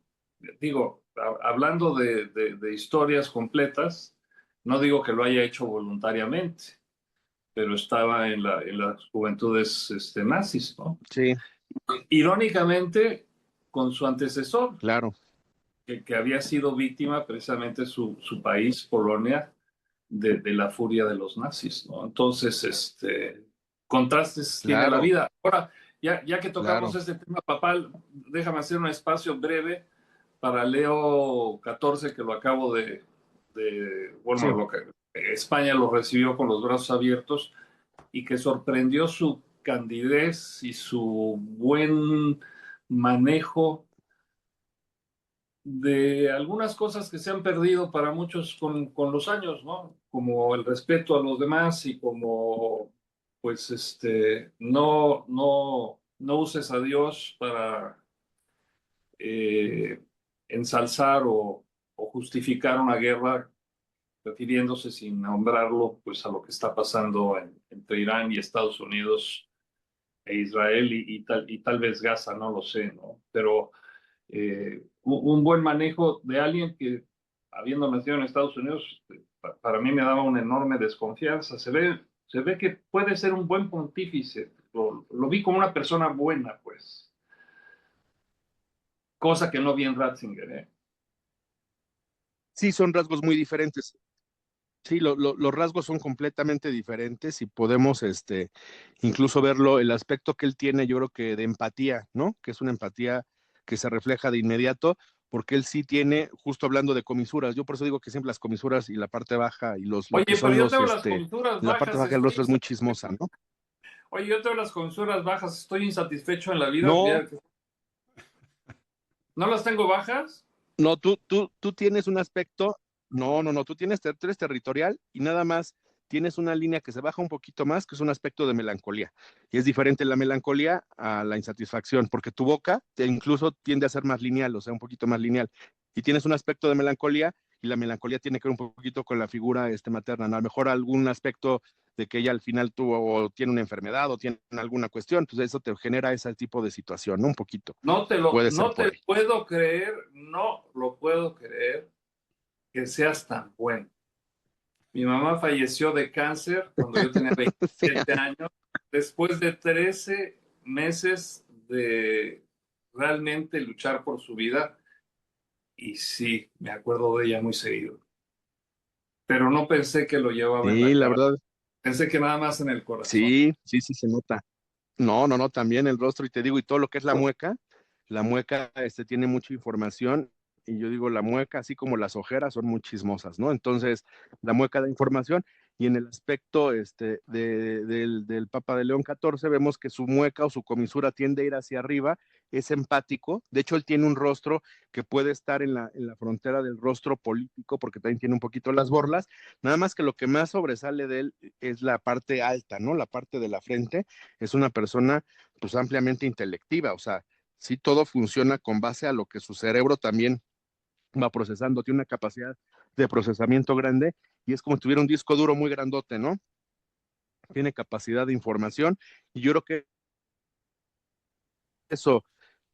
Digo, hablando de historias completas, no digo que lo haya hecho voluntariamente, pero estaba en las juventudes nazis, ¿no? sí, Irónicamente, con su antecesor, claro, que había sido víctima precisamente su país, Polonia, de la furia de los nazis, ¿no? Entonces, contrastes tiene la claro, vida. Ahora, ya que tocamos claro. este tema papal, déjame hacer un espacio breve para Leo XIV, que lo acabo bueno, Sí, España lo recibió con los brazos abiertos y que sorprendió su candidez y su buen manejo de algunas cosas que se han perdido para muchos con los años, ¿no? Como el respeto a los demás y como, pues, no uses a Dios para eh, ensalzar o justificar una guerra, refiriéndose sin nombrarlo, pues, a lo que está pasando entre Irán y Estados Unidos e Israel y tal vez Gaza, no lo sé, ¿no? Pero un buen manejo de alguien que, habiendo nacido en Estados Unidos, para mí me daba una enorme desconfianza. Se ve que puede ser un buen pontífice. Lo vi como una persona buena, pues. Cosa que no vi en Ratzinger, ¿eh? sí, son rasgos muy diferentes. Sí, los rasgos son completamente diferentes y podemos, incluso verlo, el aspecto que él tiene, yo creo que de empatía, ¿no? Que es una empatía que se refleja de inmediato, porque él sí tiene, justo hablando de comisuras, yo por eso digo que siempre las comisuras y la parte baja y lo que Oye, pero son yo tengo las comisuras la parte bajas, baja del rostro es muy chismosa, ¿no? Oye, yo tengo las comisuras bajas, estoy insatisfecho en la vida. No, ¿No las tengo bajas? no, tú tienes un aspecto, no, tú eres territorial y nada más tienes una línea que se baja un poquito más, que es un aspecto de melancolía. Y es diferente la melancolía a la insatisfacción, porque tu boca incluso tiende a ser más lineal, o sea, un poquito más lineal. Y tienes un aspecto de melancolía, y la melancolía tiene que ver un poquito con la figura materna, ¿no? A lo mejor algún aspecto de que ella al final tuvo o tiene una enfermedad o tiene alguna cuestión, pues eso te genera ese tipo de situación, ¿no? Un poquito. Puede ser No por te ahí. puedo creer, no lo puedo creer que seas tan bueno. Mi mamá falleció de cáncer cuando yo tenía Sí. 27 años, después de 13 meses de realmente luchar por su vida. Y sí, me acuerdo de ella muy seguido. Pero no pensé que lo llevaba en Sí, la la cara. verdad, Pensé que nada más en el corazón. sí, sí, sí se nota. No, no, no, también el rostro, y te digo, y todo lo que es la mueca, tiene mucha información, y yo digo, la mueca, así como las ojeras, son muy chismosas, ¿no? Entonces, la mueca da información, y en el aspecto del Papa de León XIV, vemos que su mueca o su comisura tiende a ir hacia arriba, es empático, de hecho, él tiene un rostro que puede estar en la frontera del rostro político, porque también tiene un poquito las borlas, nada más que lo que más sobresale de él es la parte alta, ¿no? La parte de la frente, es una persona pues ampliamente intelectiva, o sea, sí todo funciona con base a lo que su cerebro también va procesando, tiene una capacidad de procesamiento grande y es como si tuviera un disco duro muy grandote, ¿no? Tiene capacidad de información y yo creo que eso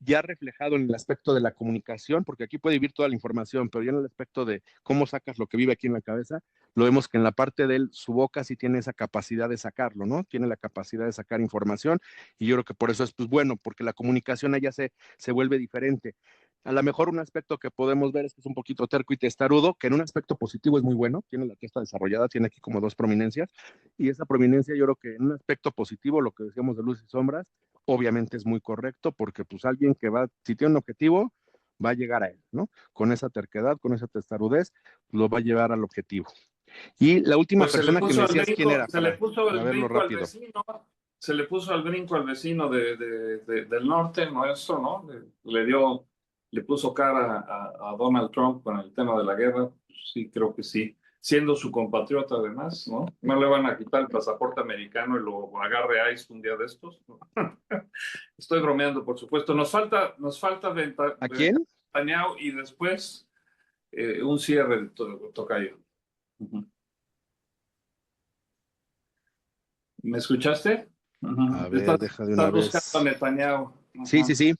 ya reflejado en el aspecto de la comunicación, porque aquí puede vivir toda la información, pero ya en el aspecto de cómo sacas lo que vive aquí en la cabeza, lo vemos que en la parte de él, su boca sí tiene esa capacidad de sacarlo, ¿no? Tiene la capacidad de sacar información y yo creo que por eso es pues bueno, porque la comunicación allá se vuelve diferente. A lo mejor un aspecto que podemos ver es que es un poquito terco y testarudo, que en un aspecto positivo es muy bueno, tiene la testa desarrollada, tiene aquí como dos prominencias, y esa prominencia yo creo que en un aspecto positivo, lo que decíamos de luz y sombras, obviamente es muy correcto porque pues alguien que va, si tiene un objetivo, va a llegar a él, ¿no? Con esa terquedad, con esa testarudez, lo va a llevar al objetivo. Y la última Pues persona que me decías quién era se le puso para el verlo brinco al rápido. vecino, se le puso al brinco al vecino del norte nuestro, ¿no? Le puso cara a Donald Trump con el tema de la guerra. Pues sí, creo que sí. Siendo su compatriota además, ¿no? No le van a quitar el pasaporte americano y lo agarre ICE un día de estos, ¿no? Estoy bromeando, por supuesto. Nos falta ¿A quién? Netanyahu y después un cierre de tocayo. Ujú. ¿Me escuchaste? A Ujú. ver, deja de una Estás buscando a vez. Netanyahu. Sí, sí, Ujú. sí.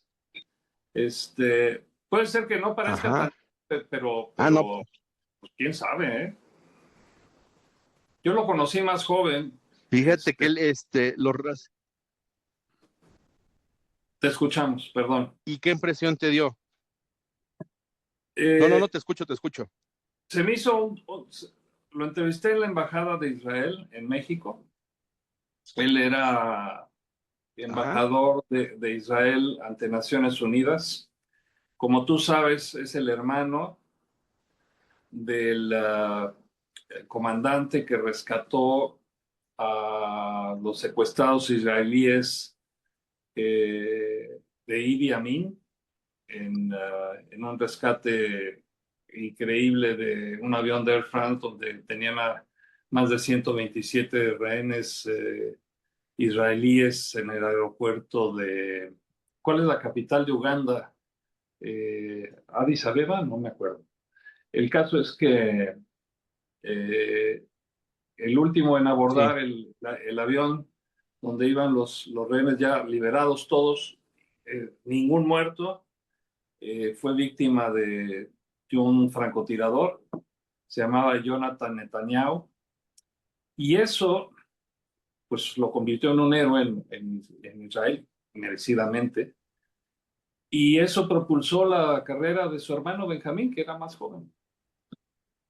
Puede ser que no parezca Ajá. tan, pero, Ah, no. pues, quién sabe, ¿eh? Yo lo conocí más joven. Fíjate que él, los ras. Te escuchamos, perdón. ¿Y qué impresión te dio? No, no, no, Eh, te escucho, te escucho. se me hizo lo entrevisté en la embajada de Israel en México. Él era Ajá. embajador de Israel ante Naciones Unidas. Como tú sabes, es el hermano del comandante que rescató a los secuestrados israelíes de Idi Amin en un rescate increíble de un avión de Air France donde tenían a más de 127 rehenes israelíes en el aeropuerto de... ¿Cuál es la capital de Uganda? Addis Abeba, no me acuerdo. El caso es que eh, el último en Sí. abordar el avión donde iban los rehenes ya liberados todos, ningún muerto, fue víctima de un francotirador, se llamaba Jonathan Netanyahu, y eso pues lo convirtió en un héroe en Israel, merecidamente, y eso propulsó la carrera de su hermano Benjamín, que era más joven.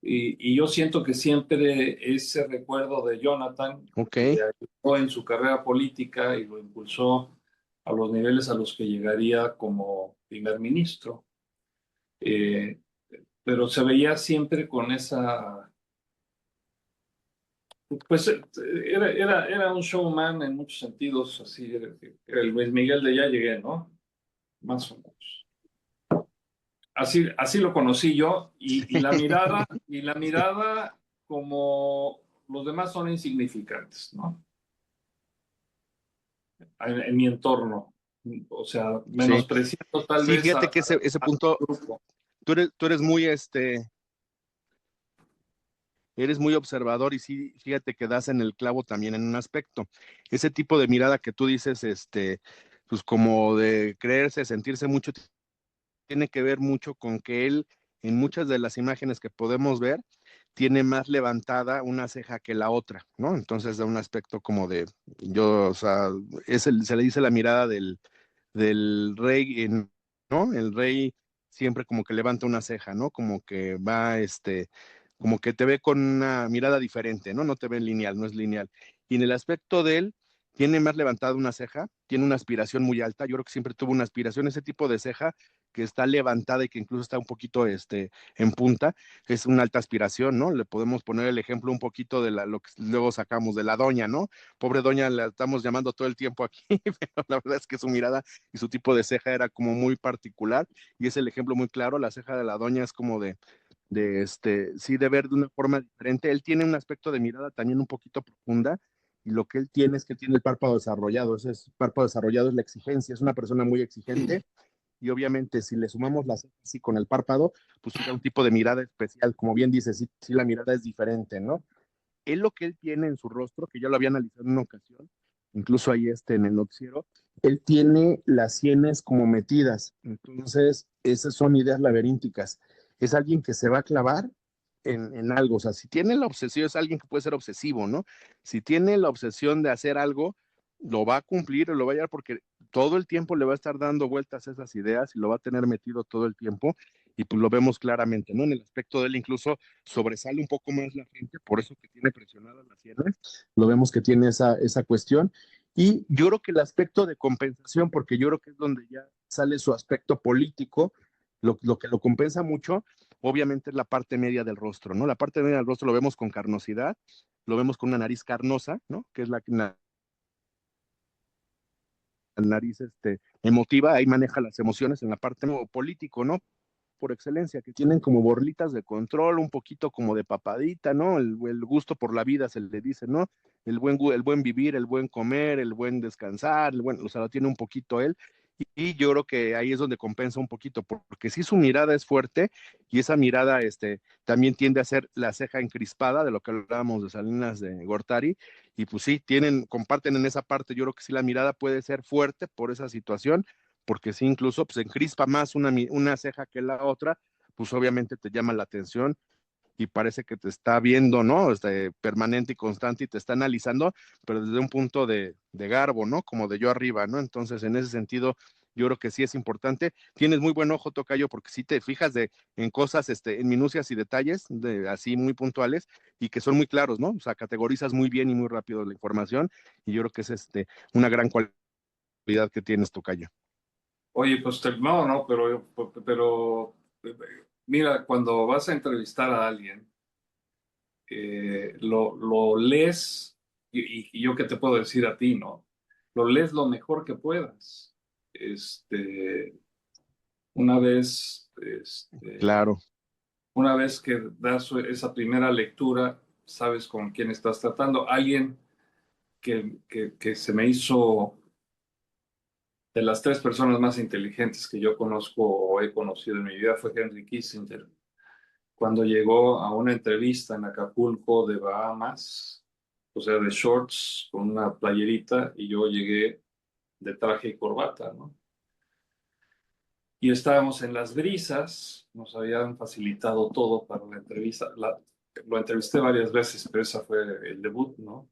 Y yo siento que siempre ese recuerdo de Jonathan Ok. le ayudó en su carrera política y lo impulsó a los niveles a los que llegaría como primer ministro. Eh, pero se veía siempre con esa, pues era un showman en muchos sentidos, así, era el Luis Miguel de Ya Llegué, ¿no? Más o menos. Así lo conocí yo y la mirada Sí. como los demás son insignificantes, ¿no? En mi entorno. O sea, Sí, menospreciando tal sí, vez fíjate que ese a punto, grupo. tú eres muy, eres muy observador y sí, fíjate que das en el clavo también en un aspecto. Ese tipo de mirada que tú dices, pues como de creerse, sentirse mucho, tiene que ver mucho con que él, en muchas de las imágenes que podemos ver, tiene más levantada una ceja que la otra, ¿no? Entonces da un aspecto como de, yo, o sea, se le dice la mirada del rey, ¿no? El rey siempre como que levanta una ceja, ¿no? Como que va, como que te ve con una mirada diferente, ¿no? No te ve lineal, no es lineal. Y en el aspecto de él, tiene más levantada una ceja, tiene una aspiración muy alta, yo creo que siempre tuvo una aspiración, ese tipo de ceja que está levantada y que incluso está un poquito, en punta, es una alta aspiración, ¿no? Le podemos poner el ejemplo un poquito de lo que luego sacamos de la doña, ¿no? Pobre doña, la estamos llamando todo el tiempo aquí, pero la verdad es que su mirada y su tipo de ceja era como muy particular y es el ejemplo muy claro, la ceja de la doña es como sí, de ver de una forma diferente. Él tiene un aspecto de mirada también un poquito profunda y lo que él tiene es que tiene el párpado desarrollado. Párpado desarrollado es la exigencia, es una persona muy exigente y obviamente si le sumamos las cejas así con el párpado, pues sí da un tipo de mirada especial. Como bien dice, sí, sí la mirada es diferente, ¿no? Él lo que él tiene en su rostro, que yo lo había analizado en una ocasión, incluso ahí en el noticiero, él tiene las sienes como metidas. Entonces, esas son ideas laberínticas. Es alguien que se va a clavar en algo. O sea, si tiene la obsesión, es alguien que puede ser obsesivo, ¿no? Si tiene la obsesión de hacer algo, lo va a cumplir o lo va a llevar porque todo el tiempo le va a estar dando vueltas a esas ideas y lo va a tener metido todo el tiempo. Y pues lo vemos claramente, ¿no? En el aspecto de él incluso sobresale un poco más la gente, por eso que tiene presionadas las sienes, lo vemos que tiene esa cuestión. Y yo creo que el aspecto de compensación, porque yo creo que es donde ya sale su aspecto político, lo que lo compensa mucho, obviamente es la parte media del rostro, ¿no? La parte media del rostro lo vemos con carnosidad, lo vemos con una nariz carnosa, ¿no? Que es la nariz emotiva, ahí maneja las emociones en la parte político, ¿no? Por excelencia, que tienen como borlitas de control, un poquito como de papadita, ¿no? El gusto por la vida se le dice, ¿no? El buen vivir, el buen comer, el buen descansar, o sea, lo tiene un poquito él. Y yo creo que ahí es donde compensa un poquito, porque sí su mirada es fuerte y esa mirada también tiende a ser la ceja encrispada, de lo que hablábamos de Salinas de Gortari, y pues sí, comparten en esa parte, yo creo que sí la mirada puede ser fuerte por esa situación, porque si incluso pues, encrispa más una ceja que la otra, pues obviamente te llama la atención y parece que te está viendo, ¿no? Permanente y constante y te está analizando, pero desde un punto de garbo, ¿no? Como de yo arriba, ¿no? Entonces, en ese sentido, yo creo que sí es importante. Tienes muy buen ojo, Tocayo, porque sí te fijas en cosas, en minucias y detalles, así muy puntuales y que son muy claros, ¿no? O sea, categorizas muy bien y muy rápido la información y yo creo que es una gran cualidad que tienes, Tocayo. Oye, pues no, no, pero mira, cuando vas a entrevistar a alguien, lo lees, y yo qué te puedo decir a ti, ¿no? Lo lees lo mejor que puedas. Este, una vez, Claro. una vez que das esa primera lectura, sabes con quién estás tratando. Alguien que se me hizo de las tres personas más inteligentes que yo conozco o he conocido en mi vida fue Henry Kissinger. Cuando llegó a una entrevista en Acapulco de Bahamas, o sea, de shorts con una playerita, y yo llegué de traje y corbata, ¿no? Y estábamos en las brisas, nos habían facilitado todo para la entrevista. Lo entrevisté varias veces, pero esa fue el debut, ¿no?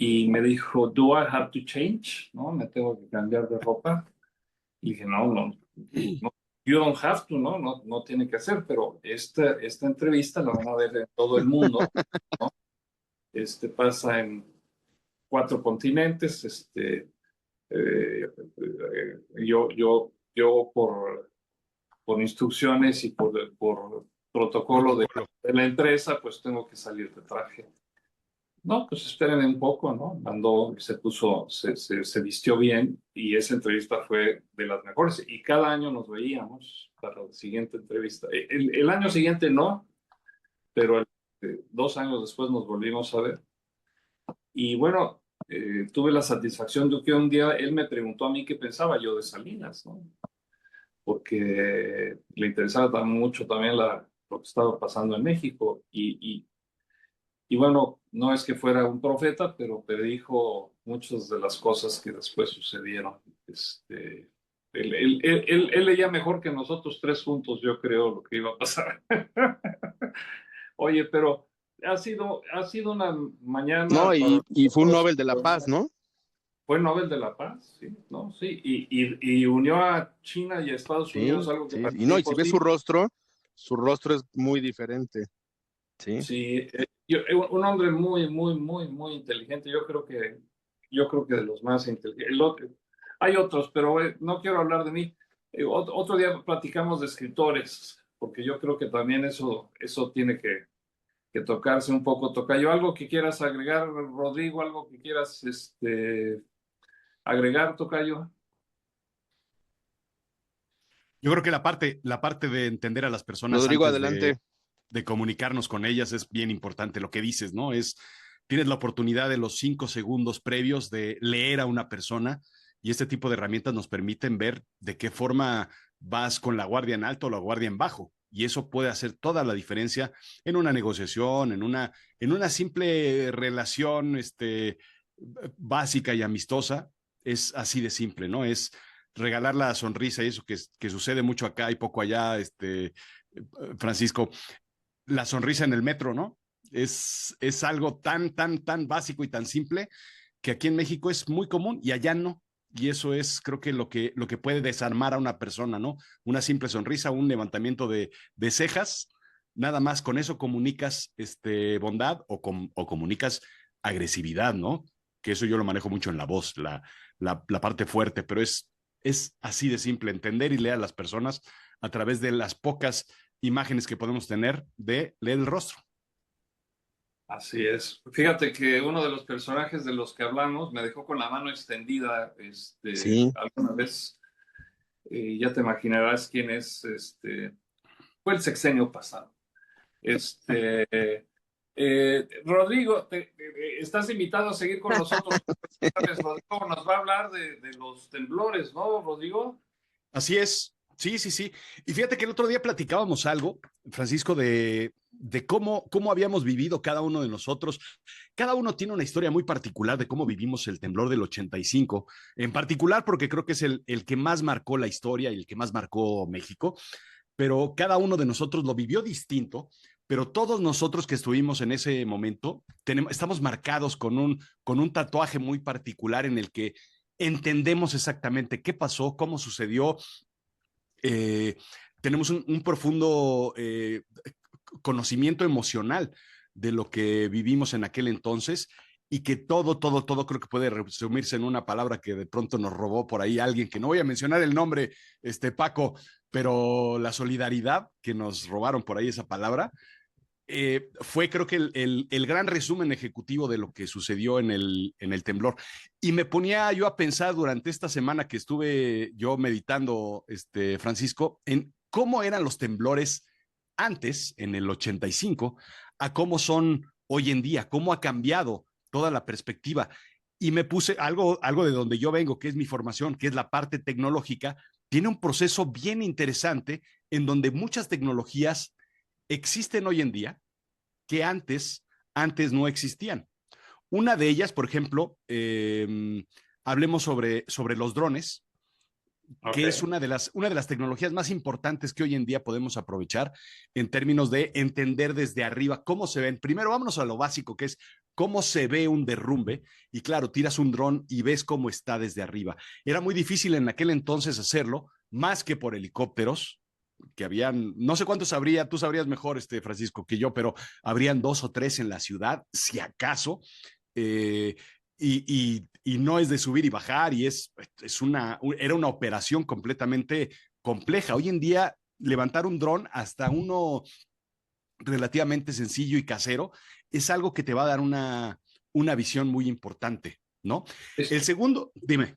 Y me dijo, ¿Do I have to change? ¿No? ¿Me tengo que cambiar de ropa? Y dije, no, no, no, you don't have to, ¿no? No, no tiene que hacer, pero esta entrevista la van a ver en todo el mundo, ¿no? Pasa en 4 continentes, yo por instrucciones y por protocolo Protocolo. de la empresa, pues tengo que salir de traje. No, pues espérenme un poco, ¿no? Mandó, se vistió bien y esa entrevista fue de las mejores. Y cada año nos veíamos para la siguiente entrevista. El año siguiente no, pero 2 años después nos volvimos a ver. Y bueno, tuve la satisfacción de que un día él me preguntó a mí qué pensaba yo de Salinas, ¿no? Porque le interesaba mucho también lo que estaba pasando en México. Y bueno, no es que fuera un profeta, pero predijo muchas de las cosas que después sucedieron. Él leía mejor que nosotros tres juntos, yo creo, lo que iba a pasar. Oye, pero ha sido una No, mañana para y fue un nosotros. Nobel de la Paz, ¿no? Fue Nobel de la Paz, sí, ¿no? Sí, y unió a China y a Estados Unidos, Sí, algo que sí. Y parecía no, y si ves imposible. su rostro es muy diferente. Sí. Sí, un hombre muy, muy, muy, muy inteligente. Yo creo que de los más inteligentes. Hay otros, pero no quiero hablar de mí. Otro día platicamos de escritores, porque yo creo que también eso tiene que tocarse un poco. Tocayo, algo que quieras agregar, Rodrigo, algo que quieras agregar, Tocayo. Yo creo que la parte de entender a las personas Rodrigo, antes adelante. de comunicarnos con ellas es bien importante. Lo que dices, ¿no? Tienes la oportunidad de los 5 segundos previos de leer a una persona y este tipo de herramientas nos permiten ver de qué forma vas con la guardia en alto o la guardia en bajo. Y eso puede hacer toda la diferencia en una negociación, en una simple relación básica y amistosa. Es así de simple, ¿no? Es regalar la sonrisa y eso que sucede mucho acá y poco allá, Francisco, la sonrisa en el metro, ¿no? Es algo tan, tan, tan básico y tan simple que aquí en México es muy común y allá no. Y eso es, creo que lo que puede desarmar a una persona, ¿no? Una simple sonrisa, un levantamiento de cejas, nada más con eso comunicas bondad o comunicas agresividad, ¿no? Que eso yo lo manejo mucho en la voz, la parte fuerte, pero es así de simple, entender y leer a las personas a través de las pocas imágenes que podemos tener de leer el rostro. Así es. Fíjate que uno de los personajes de los que hablamos me dejó con la mano extendida, Sí. alguna vez. Ya te imaginarás quién es. Fue el sexenio pasado. Este, Rodrigo, estás invitado a seguir con nosotros. ¿Sabes? Rodrigo nos va a hablar de los temblores, ¿no, Rodrigo? Así es. Sí, sí, sí. Y fíjate que el otro día platicábamos algo, Francisco, de cómo habíamos vivido cada uno de nosotros. Cada uno tiene una historia muy particular de cómo vivimos el temblor del 85, en particular porque creo que es el que más marcó la historia y el que más marcó México, pero cada uno de nosotros lo vivió distinto, pero todos nosotros que estuvimos en ese momento estamos marcados con un tatuaje muy particular en el que entendemos exactamente qué pasó, cómo sucedió. eh, Tenemos un profundo conocimiento emocional de lo que vivimos en aquel entonces y que todo, todo, todo creo que puede resumirse en una palabra que de pronto nos robó por ahí alguien, que no voy a mencionar el nombre, Paco, pero la solidaridad que nos robaron por ahí esa palabra, fue creo que el gran resumen ejecutivo de lo que sucedió en el temblor. Y me ponía yo a pensar durante esta semana que estuve yo meditando, Francisco, en cómo eran los temblores antes, en el 85, a cómo son hoy en día, cómo ha cambiado toda la perspectiva. Y me puse algo de donde yo vengo, que es mi formación, que es la parte tecnológica, tiene un proceso bien interesante en donde muchas tecnologías existen hoy en día que antes no existían. Una de ellas, por ejemplo, hablemos sobre los drones, Ok. que es una de las tecnologías más importantes que hoy en día podemos aprovechar en términos de entender desde arriba cómo se ven. Primero, vámonos a lo básico, que es cómo se ve un derrumbe. Y claro, tiras un dron y ves cómo está desde arriba. Era muy difícil en aquel entonces hacerlo, más que por helicópteros, que habían, no sé cuántos habría, tú sabrías mejor, Francisco, que yo, pero habrían 2 o 3 en la ciudad, si acaso. eh, y no es de subir y bajar, y era una operación completamente compleja. Hoy en día, levantar un dron, hasta uno relativamente sencillo y casero, es algo que te va a dar una visión muy importante, ¿no? El segundo, dime.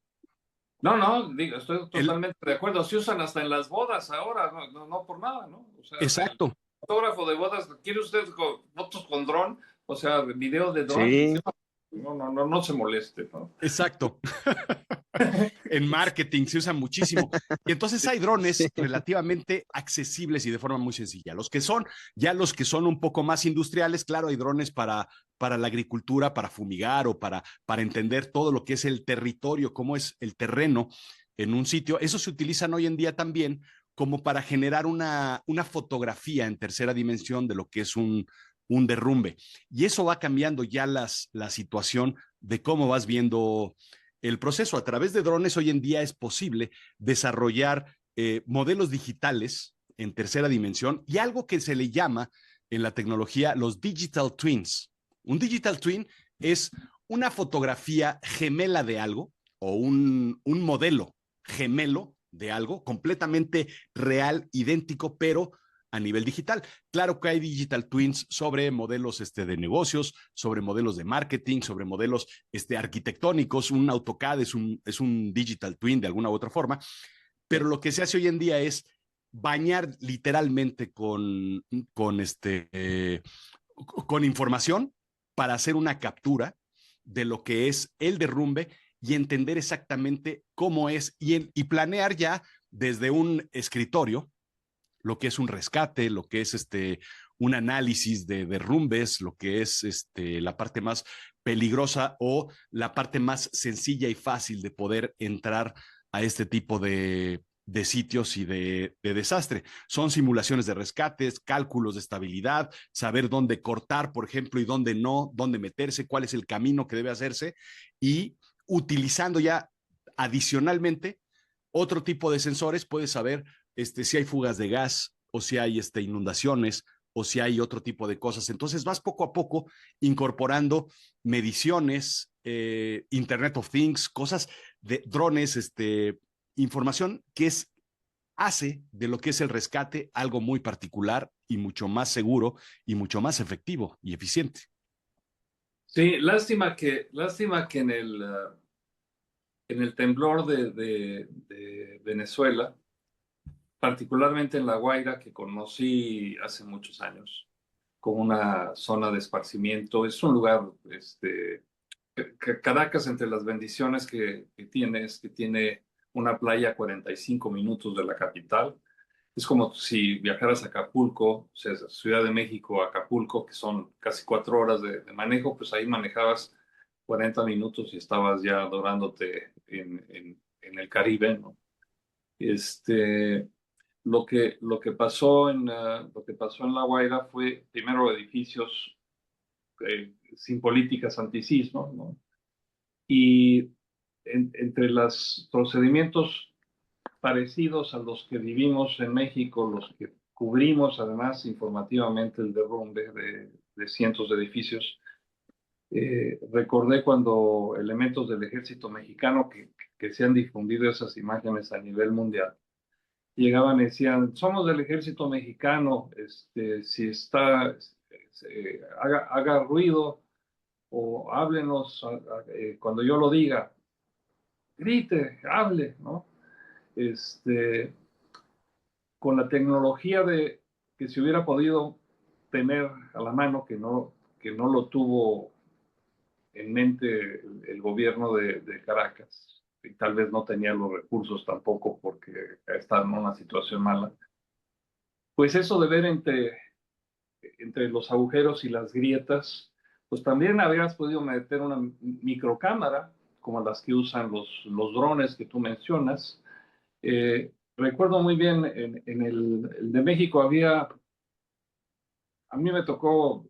No, no, digo, estoy el, totalmente de acuerdo. Se usan hasta en las bodas ahora, no, no, no por nada, ¿no? O sea, exacto. fotógrafo de bodas, ¿quiere usted fotos con dron? O sea, video de dron. Sí, No se moleste, ¿no? Exacto. En marketing se usa muchísimo. Y entonces hay sí, drones relativamente accesibles y de forma muy sencilla. Los que son un poco más industriales, claro, hay drones para la agricultura, para fumigar o para entender todo lo que es el territorio, cómo es el terreno en un sitio. Esos se utilizan hoy en día también como para generar una fotografía en tercera dimensión de lo que es un derrumbe. Y eso va cambiando ya la situación de cómo vas viendo el proceso. A través de drones hoy en día es posible desarrollar modelos digitales en tercera dimensión y algo que se le llama en la tecnología los digital twins. Un digital twin es una fotografía gemela de algo o un modelo gemelo de algo completamente real, idéntico, pero a nivel digital. Claro que hay digital twins sobre modelos de negocios, sobre modelos de marketing, sobre modelos arquitectónicos. Un AutoCAD es un digital twin de alguna u otra forma, pero lo que se hace hoy en día es bañar literalmente con información para hacer una captura de lo que es el derrumbe y entender exactamente cómo es y planear ya desde un escritorio lo que es un rescate, lo que es un análisis de derrumbes, lo que es la parte más peligrosa o la parte más sencilla y fácil de poder entrar a este tipo de sitios y de desastre. Son simulaciones de rescates, cálculos de estabilidad, saber dónde cortar, por ejemplo, y dónde no, dónde meterse, cuál es el camino que debe hacerse y utilizando ya adicionalmente otro tipo de sensores, puedes saber si hay fugas de gas o si hay inundaciones o si hay otro tipo de cosas. Entonces vas poco a poco incorporando mediciones, Internet of Things, cosas de drones, información que hace de lo que es el rescate algo muy particular y mucho más seguro y mucho más efectivo y eficiente. Sí, lástima que en el temblor de Venezuela, particularmente en La Guaira, que conocí hace muchos años, como una zona de esparcimiento. Es un lugar, Caracas, entre las bendiciones que tiene, es que tiene una playa a 45 minutos de la capital. Es como si viajaras a Acapulco, o sea, Ciudad de México a Acapulco, que son casi 4 horas de manejo, pues ahí manejabas 40 minutos y estabas ya adorándote en el Caribe, ¿no? Este, lo que pasó en La Guaira fue primero edificios sin políticas antisismo, ¿no? Y entre los procedimientos parecidos a los que vivimos en México, los que cubrimos además informativamente el derrumbe de cientos de edificios, recordé cuando elementos del ejército mexicano que se han difundido esas imágenes a nivel mundial, llegaban y decían, somos del ejército mexicano, si está, haga ruido o háblenos cuando yo lo diga, grite, hable, ¿no? Este, con la tecnología que se hubiera podido tener a la mano, que no lo tuvo en mente el gobierno de Caracas, y tal vez no tenía los recursos tampoco porque está en una situación mala. Pues eso de ver entre los agujeros y las grietas, pues también habrías podido meter una microcámara, como las que usan los drones que tú mencionas. Recuerdo muy bien, en el de México a mí me tocó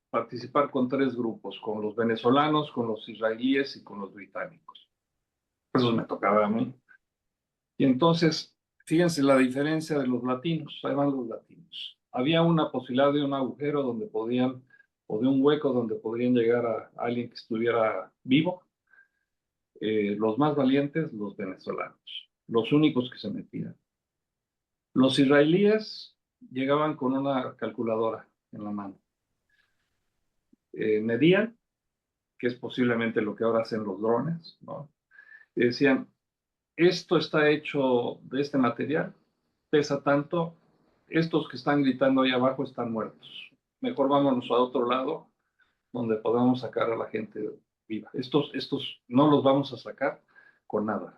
participar con 3 grupos, con los venezolanos, con los israelíes y con los británicos. Eso me tocaba a mí. Y entonces, fíjense la diferencia de los latinos, ahí van los latinos. Había una posibilidad de un agujero donde podían, o de un hueco donde podrían llegar a alguien que estuviera vivo. Los más valientes, los venezolanos, los únicos que se metían. Los israelíes llegaban con una calculadora en la mano. Medían, que es posiblemente lo que ahora hacen los drones, ¿no? Y decían, esto está hecho de este material, pesa tanto, estos que están gritando ahí abajo están muertos. Mejor vámonos a otro lado donde podamos sacar a la gente viva. Estos no los vamos a sacar con nada.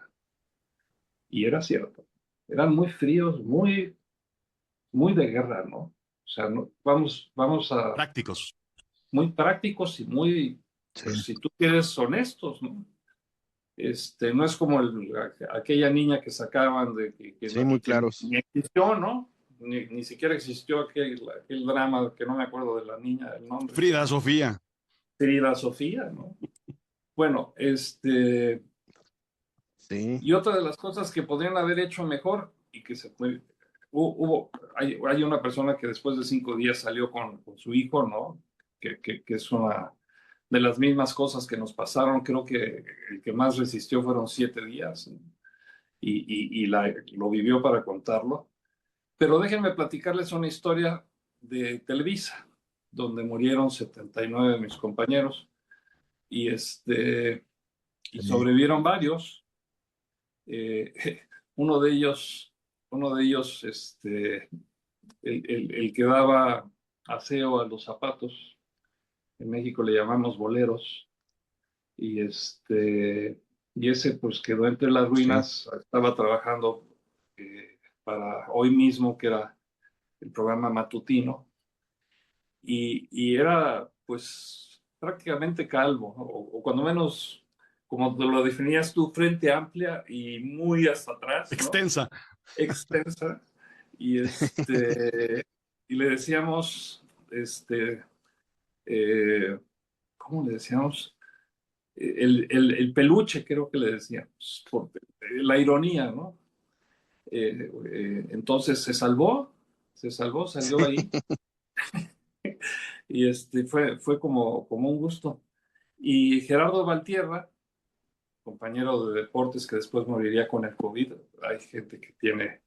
Y era cierto. Eran muy fríos, muy de guerra, ¿no? O sea, no, vamos a Prácticos. muy prácticos y muy, pues Sí, si tú quieres, honestos, ¿no? No es como aquella niña que sacaban de que sí, muy que claros. ni existió, ¿no? Ni siquiera existió aquel drama que no me acuerdo de la niña, el nombre. Frida Sofía. Frida Sofía, ¿no? Bueno, Sí, y otra de las cosas que podrían haber hecho mejor y que se fue, hay una persona que después de 5 días salió con su hijo, ¿no? Que es una de las mismas cosas que nos pasaron. Creo que el que más resistió fueron 7 días, ¿no? Lo vivió para contarlo. Pero déjenme platicarles una historia de Televisa, donde murieron 79 de mis compañeros y, y sí, sobrevivieron varios. Eh, uno de ellos, el que daba aseo a los zapatos, en México le llamamos boleros, y y ese pues quedó entre las sí. ruinas. Estaba trabajando para Hoy Mismo, que era el programa matutino, y era pues prácticamente calvo, ¿no? O cuando menos, como te lo definías tú, frente amplia y muy hasta atrás, ¿no? Extensa. Extensa. Y y le decíamos, eh, ¿cómo le decíamos? El peluche, creo que le decíamos, por la ironía, ¿no? Entonces se salvó, salió ahí, y fue como un gusto. Y Gerardo Valtierra, compañero de deportes que después moriría con el COVID, hay gente que tiene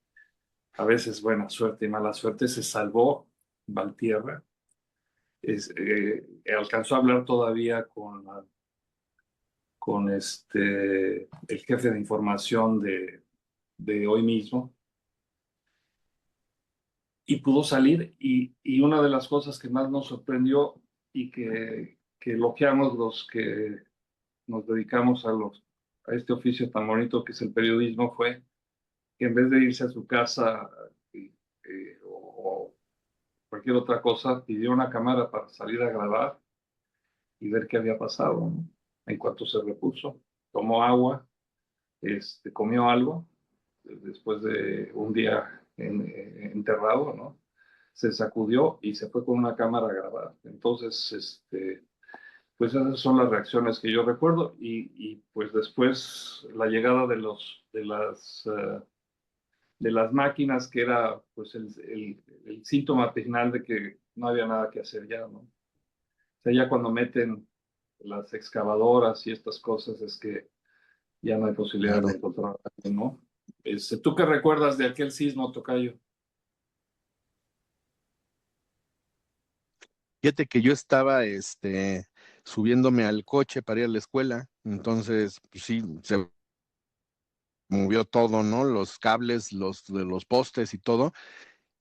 a veces buena suerte y mala suerte, se salvó Valtierra. Alcanzó a hablar todavía con el jefe de información de Hoy Mismo, y pudo salir. Y una de las cosas que más nos sorprendió y que elogiamos los que nos dedicamos a este oficio tan bonito que es el periodismo, fue que en vez de irse a su casa o cualquier otra cosa, pidió una cámara para salir a grabar y ver qué había pasado, ¿no? En cuanto se repuso, tomó agua, comió algo, después de un día enterrado, ¿no? Se sacudió y se fue con una cámara a grabar. Entonces, pues esas son las reacciones que yo recuerdo. Y pues después la llegada de las máquinas, que era pues el síntoma final de que no había nada que hacer ya, ¿no? O sea, ya cuando meten las excavadoras y estas cosas es que ya no hay posibilidad de Claro. encontrar a alguien, ¿no? ¿Tú qué recuerdas de aquel sismo, tocayo? Fíjate que yo estaba, subiéndome al coche para ir a la escuela, entonces, pues sí, se movió todo, ¿no? Los cables, de los postes y todo.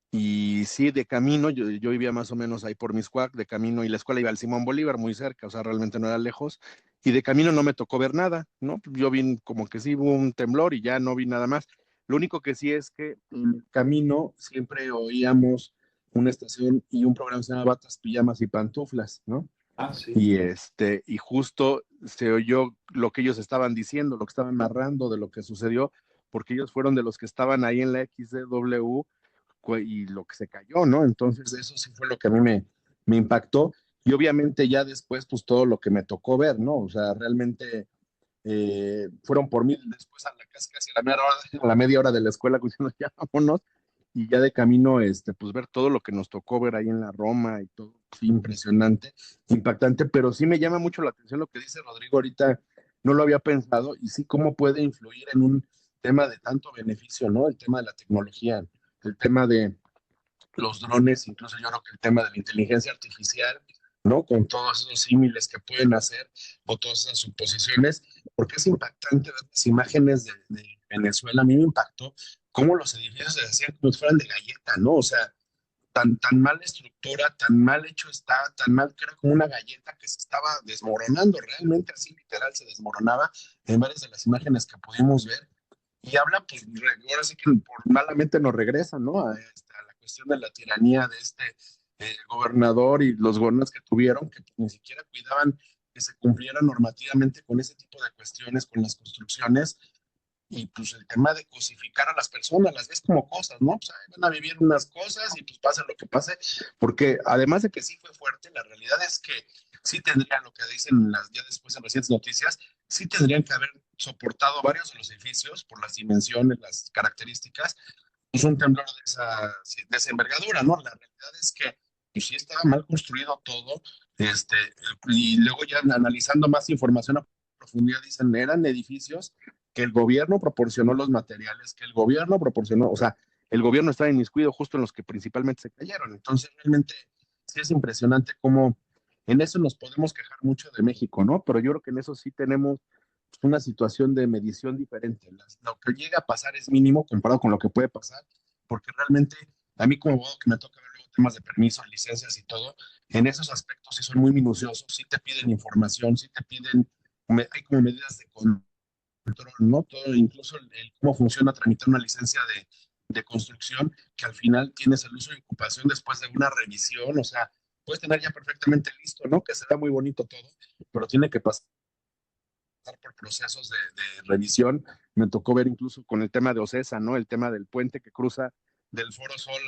Y sí, de camino, yo vivía más o menos ahí por Miscuac, de camino, y la escuela iba al Simón Bolívar, muy cerca, o sea, realmente no era lejos, y de camino no me tocó ver nada, ¿no? Yo vi como que sí hubo un temblor y ya no vi nada más. Lo único que sí es que en el camino siempre oíamos una estación y un programa que se llama Batas, Pijamas y Pantuflas, ¿no? Ah, sí. Y justo se oyó lo que ellos estaban diciendo, lo que estaban narrando de lo que sucedió, porque ellos fueron de los que estaban ahí en la XDW y lo que se cayó, ¿no? Entonces eso sí fue lo que a mí me impactó. Y obviamente ya después, pues todo lo que me tocó ver, ¿no? O sea, realmente fueron por mí después a la casi a la media hora de la escuela, diciendo ya vámonos, y ya de camino, pues ver todo lo que nos tocó ver ahí en la Roma y todo, sí, impresionante, impactante, pero sí me llama mucho la atención lo que dice Rodrigo ahorita, no lo había pensado, y sí cómo puede influir en un tema de tanto beneficio, ¿no? El tema de la tecnología, el tema de los drones, incluso yo creo que el tema de la inteligencia artificial, ¿no? Con todos esos símiles que pueden hacer o todas esas suposiciones, porque es impactante ver las imágenes de Venezuela. A mí me impactó cómo los edificios se hacían como si fueran de galleta, ¿no? O sea, tan mala estructura, tan mal hecho está, tan mal que era como una galleta que se estaba desmoronando, realmente así literal se desmoronaba en varias de las imágenes que pudimos ver. Y habla, pues, ahora sí que por malamente nos regresa, ¿no? A la cuestión de la tiranía de este gobernador y los gobernadores que tuvieron, que ni siquiera cuidaban que se cumpliera normativamente con ese tipo de cuestiones, con las construcciones, y pues el tema de cosificar a las personas, las ves como cosas, ¿no? Pues ahí van a vivir unas cosas y pues pase lo que pase, porque además de que sí fue fuerte, la realidad es que sí tendrían lo que dicen las, ya después en recientes noticias, sí tendrían que haber soportado varios de los edificios por las dimensiones, las características, pues un temblor de esa envergadura, ¿no? La realidad es que pues sí estaba mal construido todo, este, y luego ya analizando más información a profundidad, dicen, eran edificios que el gobierno proporcionó los materiales, que el gobierno proporcionó, o sea, el gobierno estaba inmiscuido justo en los que principalmente se cayeron. Entonces, realmente sí es impresionante cómo en eso nos podemos quejar mucho de México, ¿no? Pero yo creo que en eso sí tenemos una situación de medición diferente. Lo que llega a pasar es mínimo comparado con lo que puede pasar, porque realmente a mí como abogado que me toca ver luego temas de permisos, licencias y todo, en esos aspectos sí son muy minuciosos, sí te piden información, sí te piden, hay como medidas de control, ¿no? Todo, incluso cómo funciona tramitar una licencia de construcción, que al final tienes el uso y ocupación después de una revisión, o sea, puedes tener ya perfectamente listo, ¿no? Que será muy bonito todo, pero tiene que pasar por procesos de revisión. Me tocó ver incluso con el tema de Ocesa, ¿no? El tema del puente que cruza del Foro Sol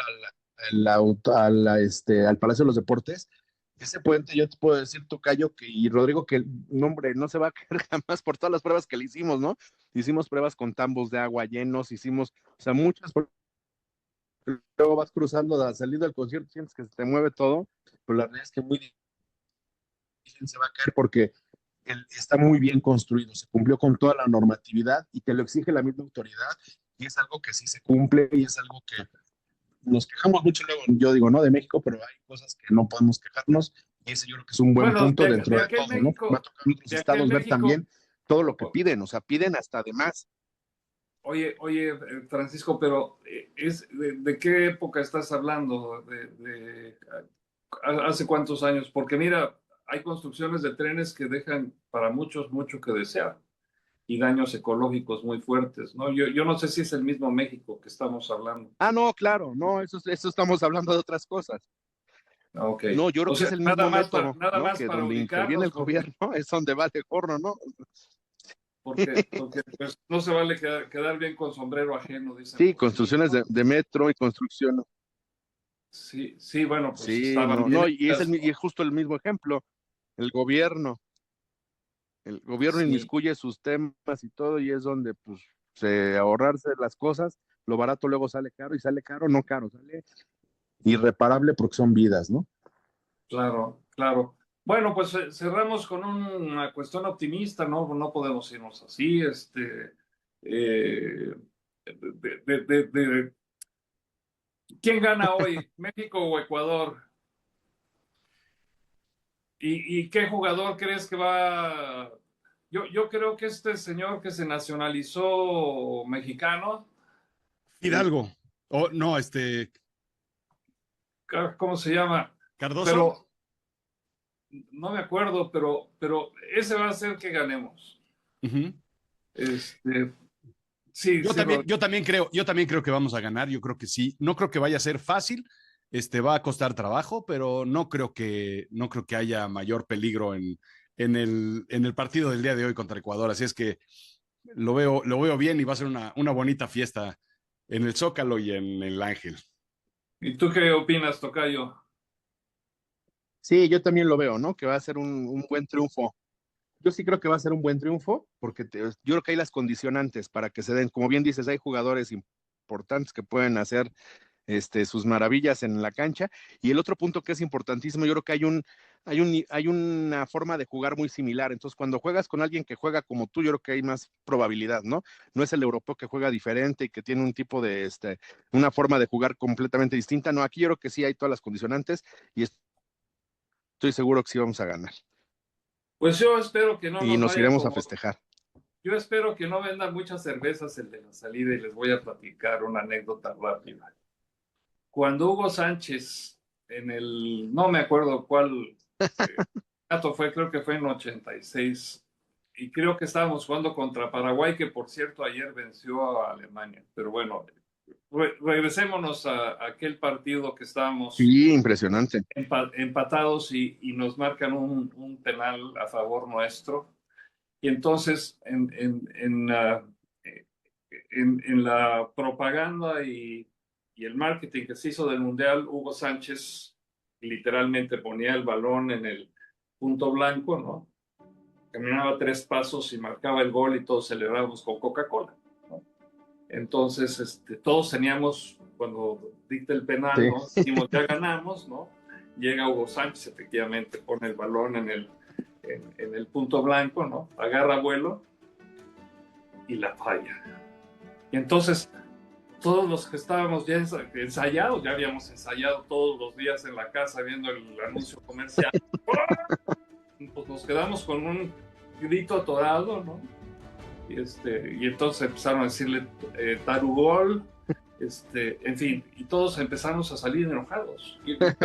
al Palacio de los Deportes. Ese puente, yo te puedo decir, Tocayo, y Rodrigo, que no, hombre, no se va a caer jamás por todas las pruebas que le hicimos, ¿no? Hicimos pruebas con tambos de agua llenos, hicimos, o sea, muchas pruebas. Luego vas cruzando, a salir del concierto, sientes que se te mueve todo, pero la realidad es que muy difícil se va a caer porque está muy bien construido, se cumplió con toda la normatividad y te lo exige la misma autoridad y es algo que sí se cumple y es algo que nos quejamos mucho luego, yo digo, no de México, pero hay cosas que no podemos quejarnos y ese yo creo que es un buen Bueno, punto dentro de de aquel todo, ¿no? Me ha México, tocado en otros de aquel estados ver México, también todo lo que o- piden, o sea, piden hasta de más. oye, Francisco, pero ¿de qué época estás hablando? ¿Hace cuántos años? Porque mira, hay construcciones de trenes que dejan para muchos mucho que desear y daños ecológicos muy fuertes, ¿no? Yo no sé si es el mismo México que estamos hablando. Ah, no, claro, no, eso estamos hablando de otras cosas. Ok. No, yo creo O que sea, es el mismo método, nada ¿no? más Que para donde interviene ubicarnos, el gobierno es donde vale gorro, ¿no? porque pues, no se vale quedar bien con sombrero ajeno, dicen Sí, por allí, construcciones ¿no? de metro y construcción. Sí, sí, bueno, pues Sí, estaban no, bien no, hechas, y ¿no? es justo el mismo ejemplo. El gobierno, el gobierno Sí, inmiscuye sus temas y todo, y es donde, pues, ahorrarse las cosas, lo barato luego sale caro, y sale caro, no caro, sale irreparable porque son vidas, ¿no? claro, claro. Bueno, pues cerramos con una cuestión optimista, ¿no? No podemos irnos así, eh, ¿quién gana hoy, México o Ecuador? ¿Y qué jugador crees que va? Yo creo que este señor que se nacionalizó mexicano, eh, Hidalgo. O no, ¿cómo se llama? Cardoso. Pero no me acuerdo, pero ese va a ser que ganemos. Ujú. Este, sí, sí, Rod. Yo también creo que vamos a ganar. Yo creo que sí. No creo que vaya a ser fácil. Va a costar trabajo, pero no creo que haya mayor peligro en el partido del día de hoy contra Ecuador. Así es que lo veo bien y va a ser una bonita fiesta en el Zócalo y en el Ángel. ¿Y tú qué opinas, Tocayo? Sí, yo también lo veo, ¿no? Que va a ser un buen triunfo. Yo sí creo que va a ser un buen triunfo, porque yo creo que hay las condicionantes para que se den, como bien dices, hay jugadores importantes que pueden hacer sus maravillas en la cancha. Y el otro punto que es importantísimo, yo creo que hay una forma de jugar muy similar. Entonces, cuando juegas con alguien que juega como tú, yo creo que hay más probabilidad, ¿no? No es el europeo que juega diferente y que tiene un tipo de, una forma de jugar completamente distinta. No, aquí yo creo que sí hay todas las condicionantes y estoy seguro que sí vamos a ganar. Pues yo espero que no Y nos nos vaya iremos a festejar. yo espero que no vendan muchas cervezas el de la salida y les voy a platicar una anécdota rápida. Cuando Hugo Sánchez no me acuerdo cuál dato fue, creo que fue en 86, y creo que estábamos jugando contra Paraguay, que por cierto ayer venció a Alemania, pero bueno, regresémonos a aquel partido que estábamos Sí, impresionante. empatados y nos marcan un penal a favor nuestro. Y entonces en la propaganda y el marketing que se hizo del Mundial, Hugo Sánchez literalmente ponía el balón en el punto blanco, ¿no? Caminaba 3 pasos y marcaba el gol y todos celebrábamos con Coca-Cola, ¿no? Entonces, todos teníamos, cuando dicta el penal, Sí. ¿no? Decimos, ya ganamos, ¿no? Llega Hugo Sánchez, efectivamente, pone el balón en el punto blanco, ¿no? Agarra vuelo y la falla. Y entonces, todos los que estábamos ya ensayados, ya habíamos ensayado todos los días en la casa viendo el anuncio comercial, pues nos quedamos con un grito atorado, ¿no? Y entonces empezaron a decirle Tarugol, en fin, y todos empezamos a salir enojados. Y la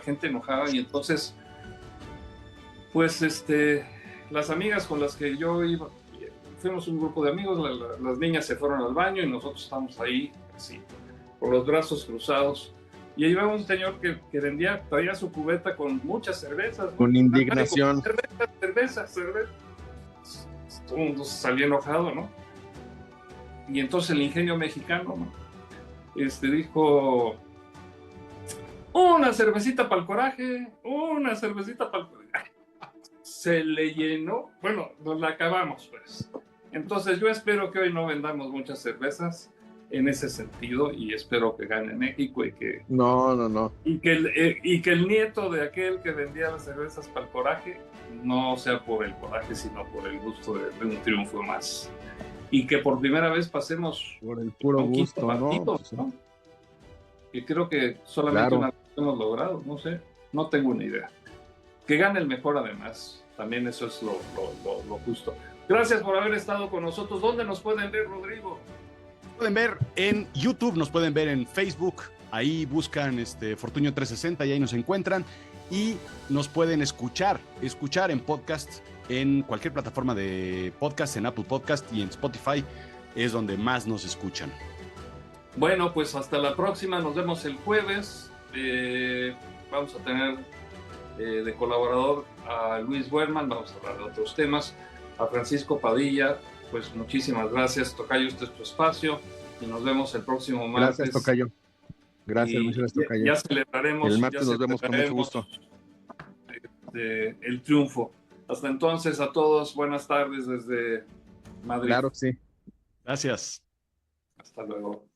gente enojada, y entonces, pues, las amigas con las que yo iba, fuimos un grupo de amigos, las niñas se fueron al baño y nosotros estamos ahí, así, con los brazos cruzados. Y ahí iba un señor que traía su cubeta con muchas cervezas, ¿no? Con indignación. Cerveza. Todo el mundo salía enojado, ¿no? Y entonces el ingenio mexicano, ¿no? Dijo, una cervecita para el coraje, una cervecita para el coraje. Se le llenó, bueno, nos la acabamos, pues. Entonces yo espero que hoy no vendamos muchas cervezas en ese sentido, y espero que gane México y que y que el nieto de aquel que vendía las cervezas para el coraje no sea por el coraje, sino por el gusto de un triunfo más, y que por primera vez pasemos por el puro gusto, partido, ¿no? Que creo que solamente una vez hemos logrado, no sé, no tengo una idea. Que gane el mejor, además, también eso es lo justo. Gracias por haber estado con nosotros. ¿Dónde nos pueden ver, Rodrigo? Pueden ver en YouTube, nos pueden ver en Facebook, ahí buscan Fortunio 360 y ahí nos encuentran, y nos pueden escuchar en podcast, en cualquier plataforma de podcast, en Apple Podcast y en Spotify, es donde más nos escuchan. Bueno, pues hasta la próxima, nos vemos el jueves. Vamos a tener de colaborador a Luis Buerman, vamos a hablar de otros temas, a Francisco Padilla. Pues muchísimas gracias, Tocayo, este es tu espacio, y nos vemos el próximo martes. Gracias, Tocayo. Gracias, Tocayo. Ya celebraremos. El martes nos vemos con mucho gusto. El triunfo. Hasta entonces, a todos, buenas tardes desde Madrid. Claro que sí. Gracias. Hasta luego.